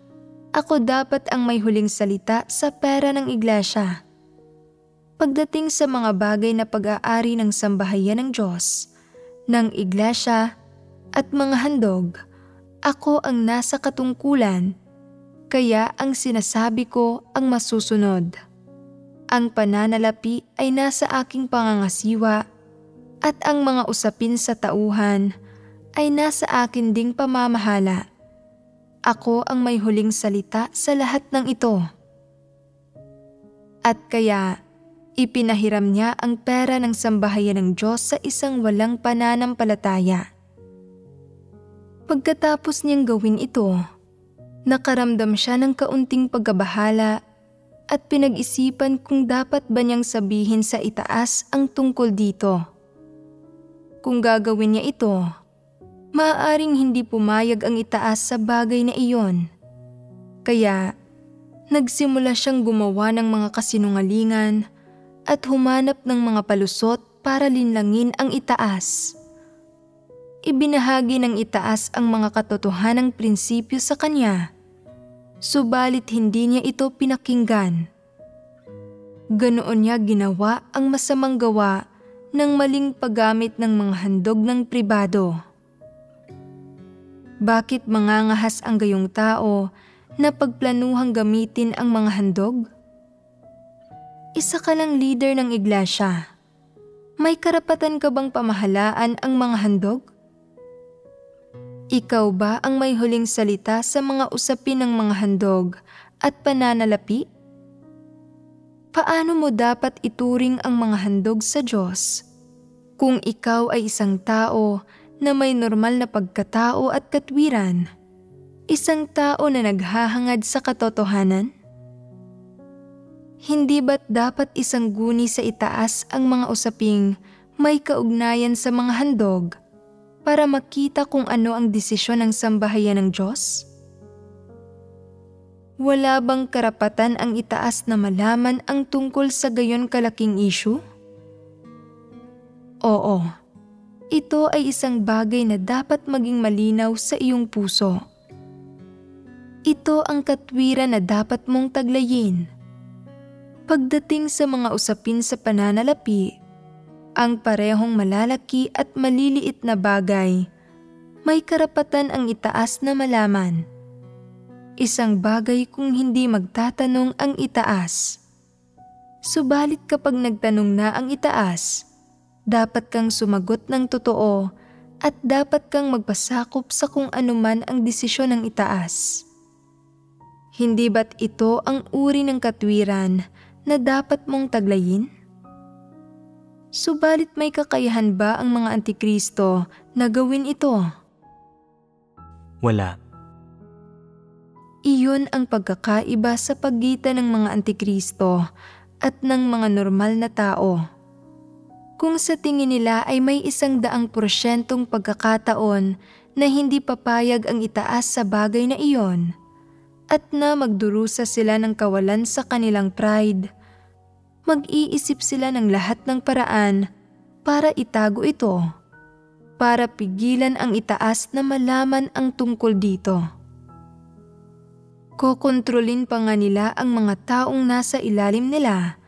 Ako dapat ang may huling salita sa pera ng iglesia. Pagdating sa mga bagay na pag-aari ng sambahayan ng Diyos, ng iglesia at mga handog, ako ang nasa katungkulan, kaya ang sinasabi ko ang masusunod. Ang pananalapi ay nasa aking pangangasiwa at ang mga usapin sa tauhan ay nasa akin ding pamamahala. Ako ang may huling salita sa lahat ng ito." At kaya, ipinahiram niya ang pera ng sambahayan ng Diyos sa isang walang pananampalataya. Pagkatapos niyang gawin ito, nakaramdam siya ng kaunting pagkabahala at pinag-isipan kung dapat ba niyang sabihin sa itaas ang tungkol dito. Kung gagawin niya ito, maaaring hindi pumayag ang itaas sa bagay na iyon. Kaya, nagsimula siyang gumawa ng mga kasinungalingan at humanap ng mga palusot para linlangin ang itaas. Ibinahagi ng itaas ang mga katotohanang prinsipyo sa kanya, subalit hindi niya ito pinakinggan. Ganoon niya ginawa ang masamang gawa ng maling paggamit ng mga handog ng pribado. Bakit mangangahas ang gayong tao na pagplanuhang gamitin ang mga handog? Isa ka lang leader ng iglesia. May karapatan ka bang pamahalaan ang mga handog? Ikaw ba ang may huling salita sa mga usapin ng mga handog at pananalapi? Paano mo dapat ituring ang mga handog sa Diyos kung ikaw ay isang tao na may normal na pagkatao at katwiran, isang tao na naghahangad sa katotohanan? Hindi ba't dapat isang guni sa itaas ang mga usaping may kaugnayan sa mga handog para makita kung ano ang desisyon ng sambahayan ng Diyos? Wala bang karapatan ang itaas na malaman ang tungkol sa gayon kalaking issue? Oo, ito ay isang bagay na dapat maging malinaw sa iyong puso. Ito ang katwiran na dapat mong taglayin. Pagdating sa mga usapin sa pananalapi, ang parehong malalaki at maliliit na bagay, may karapatan ang itaas na malaman. Isang bagay kung hindi magtatanong ang itaas. Subalit kapag nagtanong na ang itaas, dapat kang sumagot ng totoo at dapat kang magpasakop sa kung anuman ang desisyon ng itaas. Hindi ba't ito ang uri ng katwiran na dapat mong taglayin? Subalit may kakayahan ba ang mga antikristo na gawin ito? Wala. Iyon ang pagkakaiba sa pagitan ng mga antikristo at ng mga normal na tao. Kung sa tingin nila ay may 100% pagkakataon na hindi papayag ang itaas sa bagay na iyon, at na magdurusa sila ng kawalan sa kanilang pride, mag-iisip sila ng lahat ng paraan para itago ito, para pigilan ang itaas na malaman ang tungkol dito. Kokontrolin pa nga nila ang mga taong nasa ilalim nila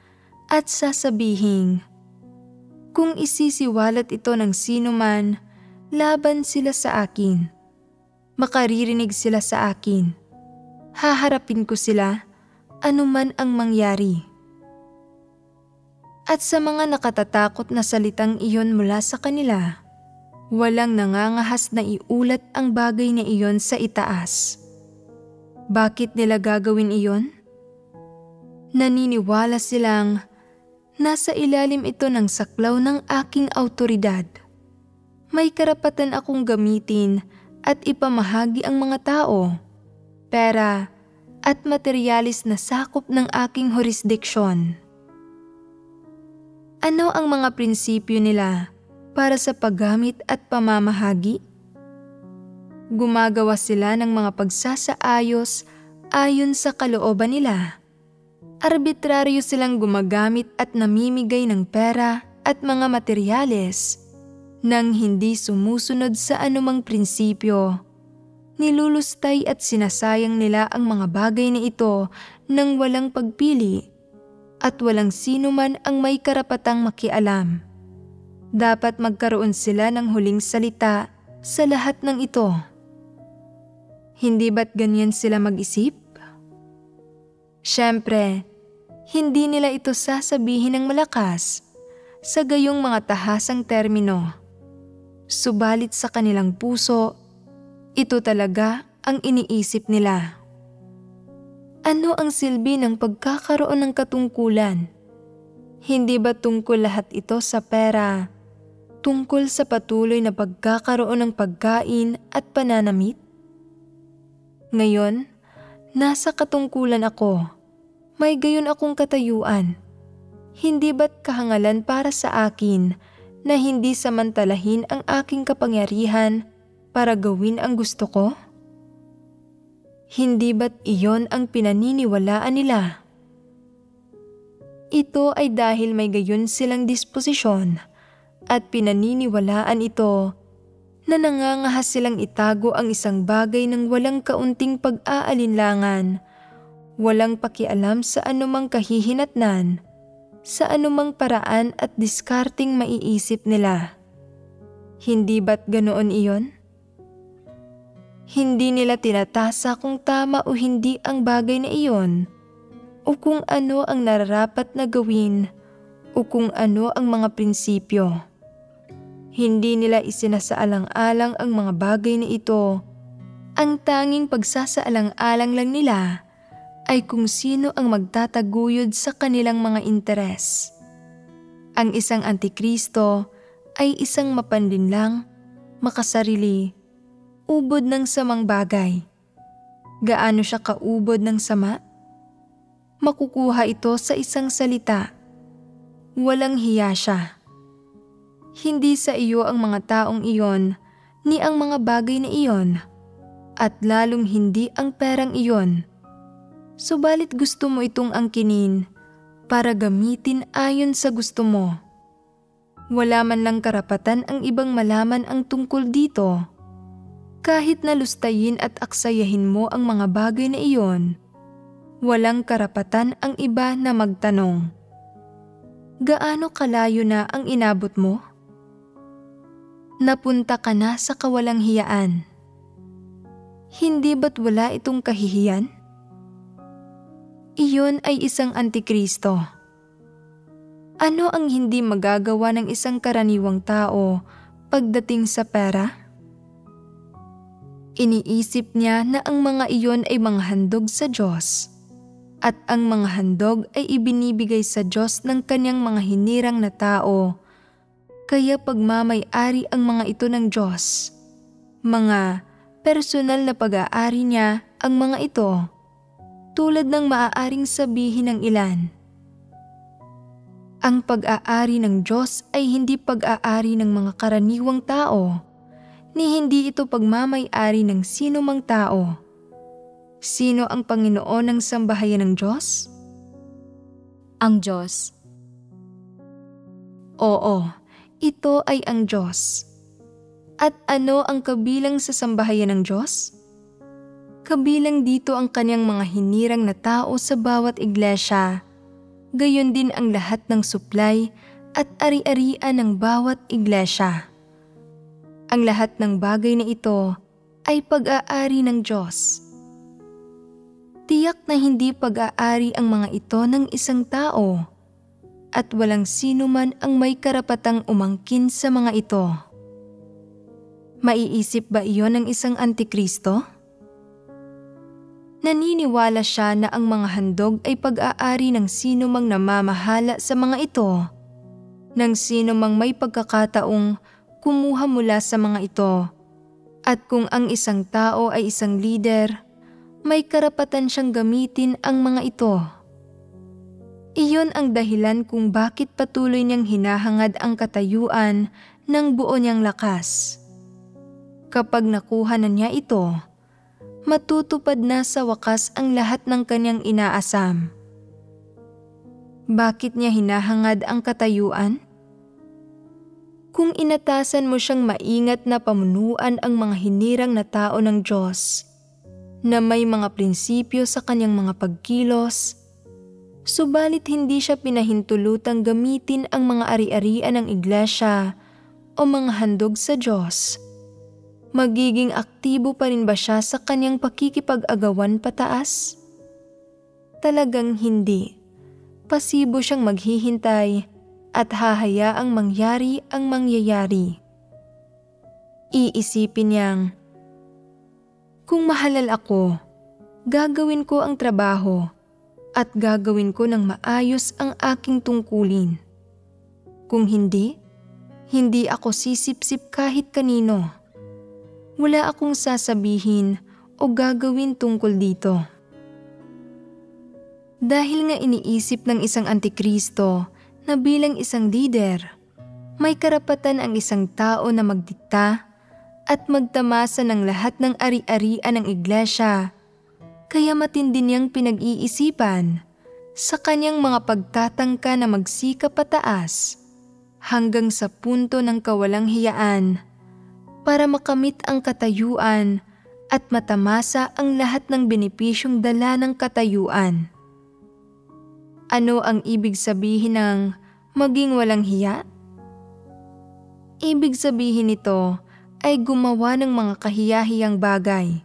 at sasabihin, kung isisiwalat ito ng sino man, laban sila sa akin. Makaririnig sila sa akin. Haharapin ko sila, anuman ang mangyari. At sa mga nakatatakot na salitang iyon mula sa kanila, walang nangangahas na iulat ang bagay na iyon sa itaas. Bakit nila gagawin iyon? Naniniwala silang nasa ilalim ito ng saklaw ng aking awtoridad. May karapatan akong gamitin at ipamahagi ang mga tao, pera at materialis na sakop ng aking jurisdiksyon. Ano ang mga prinsipyo nila para sa paggamit at pamamahagi? Gumagawa sila ng mga pagsasaayos ayon sa kalooban nila. Arbitraryo silang gumagamit at namimigay ng pera at mga materyales nang hindi sumusunod sa anumang prinsipyo. Nilulustay at sinasayang nila ang mga bagay na ito nang walang pagpili at walang sino man ang may karapatang makialam. Dapat magkaroon sila ng huling salita sa lahat ng ito. Hindi ba't ganyan sila mag-isip? Siyempre, hindi nila ito sasabihin ng malakas sa gayong mga tahasang termino. Subalit sa kanilang puso, ito talaga ang iniisip nila. Ano ang silbi ng pagkakaroon ng katungkulan? Hindi ba tungkol lahat ito sa pera? Tungkol sa patuloy na pagkakaroon ng pagkain at pananamit? Ngayon, nasa katungkulan ako. May gayon akong katayuan. Hindi ba't kahangalan para sa akin na hindi samantalahin ang aking kapangyarihan para gawin ang gusto ko? Hindi ba't iyon ang pinaniniwalaan nila? Ito ay dahil may gayon silang disposisyon at pinaniniwalaan ito na nangangahas silang itago ang isang bagay ng walang kaunting pag-aalinlangan, walang pakialam sa anumang kahihinatnan, sa anumang paraan at diskarteng maiisip nila. Hindi ba't ganoon iyon? Hindi nila tinatasa kung tama o hindi ang bagay na iyon, o kung ano ang nararapat na gawin, o kung ano ang mga prinsipyo. Hindi nila isinasaalang-alang ang mga bagay na ito. Ang tanging pagsasaalang-alang lang nila ay kung sino ang magtataguyod sa kanilang mga interes. Ang isang antikristo ay isang mapanlinlang, makasarili, ubod ng samang bagay. Gaano siya kaubod ng sama? Makukuha ito sa isang salita. Walang hiya siya. Hindi sa iyo ang mga taong iyon, ni ang mga bagay na iyon, at lalong hindi ang perang iyon. Subalit gusto mo itong angkinin para gamitin ayon sa gusto mo. Wala man lang karapatan ang ibang malaman ang tungkol dito. Kahit na lustayin at aksayahin mo ang mga bagay na iyon, walang karapatan ang iba na magtanong. Gaano kalayo na ang inabot mo? Napunta ka na sa kawalang hiyaan. Hindi ba't wala itong kahihiyan? Iyon ay isang antikristo. Ano ang hindi magagawa ng isang karaniwang tao pagdating sa pera? Iniisip niya na ang mga iyon ay mga handog sa Diyos, at ang mga handog ay ibinibigay sa Diyos ng kanyang mga hinirang na tao, kaya pagmamay-ari ang mga ito ng Diyos. Mga personal na pag-aari niya ang mga ito, tulad ng maaaring sabihin ng ilan. Ang pag-aari ng Diyos ay hindi pag-aari ng mga karaniwang tao, ni hindi ito pagmamay-ari ng sino mang tao. Sino ang Panginoon ng sambahayan ng Diyos? Ang Diyos. Oo, ito ay ang Diyos. At ano ang kabilang sa sambahayan ng Diyos? Kabilang dito ang kanyang mga hinirang na tao sa bawat iglesia, gayon din ang lahat ng suplay at ari-arian ng bawat iglesia. Ang lahat ng bagay na ito ay pag-aari ng Diyos. Tiyak na hindi pag-aari ang mga ito ng isang tao, at walang sino man ang may karapatang umangkin sa mga ito. Maiisip ba iyon ng isang antikristo? Naniniwala siya na ang mga handog ay pag-aari ng sino mang namamahala sa mga ito, ng sino mang may pagkakataong kumuha mula sa mga ito, at kung ang isang tao ay isang leader, may karapatan siyang gamitin ang mga ito. Iyon ang dahilan kung bakit patuloy niyang hinahangad ang katayuan ng buo niyang lakas. Kapag nakuha na niya ito, matutupad na sa wakas ang lahat ng kanyang inaasam. Bakit niya hinahangad ang katayuan? Kung inatasan mo siyang maingat na pamunuan ang mga hinirang na tao ng Diyos, na may mga prinsipyo sa kanyang mga pagkilos, subalit hindi siya pinahintulutang gamitin ang mga ari-arian ng iglesia o mga handog sa Diyos, magiging aktibo pa rin ba siya sa kanyang pakikipag-agawan pataas? Talagang hindi. Pasibo siyang maghihintay at hahayaang mangyari ang mangyayari. Iisipin niyang, kung mahalal ako, gagawin ko ang trabaho at gagawin ko ng maayos ang aking tungkulin. Kung hindi, hindi ako sisip-sip kahit kanino. Wala akong sasabihin o gagawin tungkol dito. Dahil nga iniisip ng isang antikristo na bilang isang leader, may karapatan ang isang tao na magdikta at magtamasa ng lahat ng ari-arian ng iglesia, kaya matindi niyang pinag-iisipan sa kanyang mga pagtatangka na magsikap pataas, hanggang sa punto ng kawalang hiyaan para makamit ang katayuan at matamasa ang lahat ng benepisyong dala ng katayuan. Ano ang ibig sabihin ng maging walang hiya? Ibig sabihin nito ay gumawa ng mga kahiyahiyang bagay.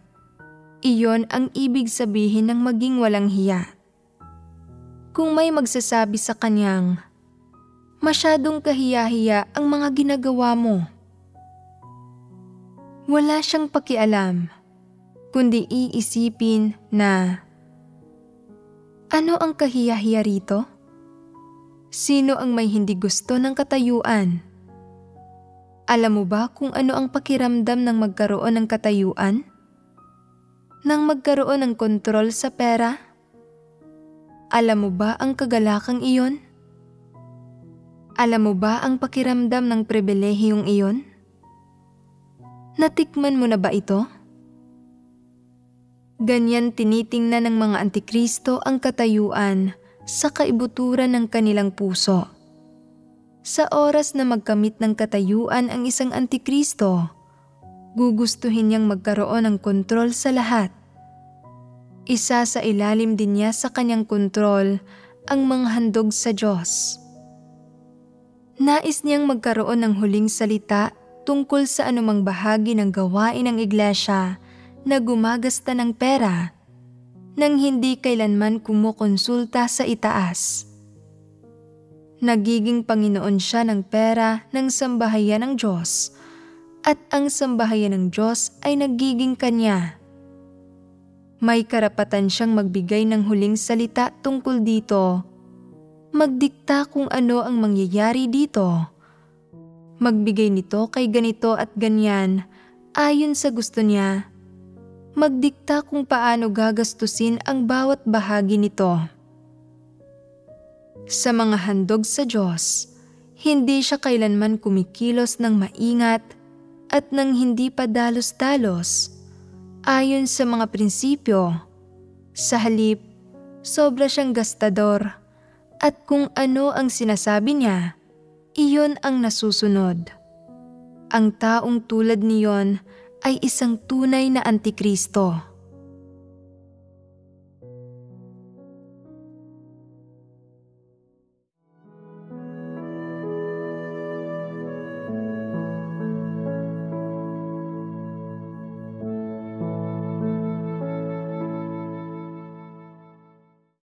Iyon ang ibig sabihin ng maging walang hiya. Kung may magsasabi sa kanyang, masyadong kahiyahiya ang mga ginagawa mo, wala siyang pakialam, kundi iisipin na, ano ang kahiyahiya rito? Sino ang may hindi gusto ng katayuan? Alam mo ba kung ano ang pakiramdam ng magkaroon ng katayuan? Nang magkaroon ng kontrol sa pera? Alam mo ba ang kagalakang iyon? Alam mo ba ang pakiramdam ng pribilehiyong iyon? Natikman mo na ba ito? Ganyan tinitingnan ng mga antikristo ang katayuan sa kaibuturan ng kanilang puso. Sa oras na magkamit ng katayuan ang isang antikristo, gugustuhin niyang magkaroon ng kontrol sa lahat. Isa sa ilalim din niya sa kanyang kontrol ang mga handog sa Diyos. Nais niyang magkaroon ng huling salita tungkol sa anumang bahagi ng gawain ng iglesia na gumagasta ng pera nang hindi kailanman kumukonsulta sa itaas. Nagiging Panginoon siya ng pera ng sambahayan ng Diyos at ang sambahayan ng Diyos ay nagiging kanya. May karapatan siyang magbigay ng huling salita tungkol dito, magdikta kung ano ang mangyayari dito, magbigay nito kay ganito at ganyan ayon sa gusto niya, magdikta kung paano gagastusin ang bawat bahagi nito. Sa mga handog sa Diyos, hindi siya kailanman kumikilos ng maingat at ng hindi padalos-dalos ayon sa mga prinsipyo. Sa halip, sobra siyang gastador at kung ano ang sinasabi niya, iyon ang nasusunod. Ang taong tulad niyon ay isang tunay na antikristo.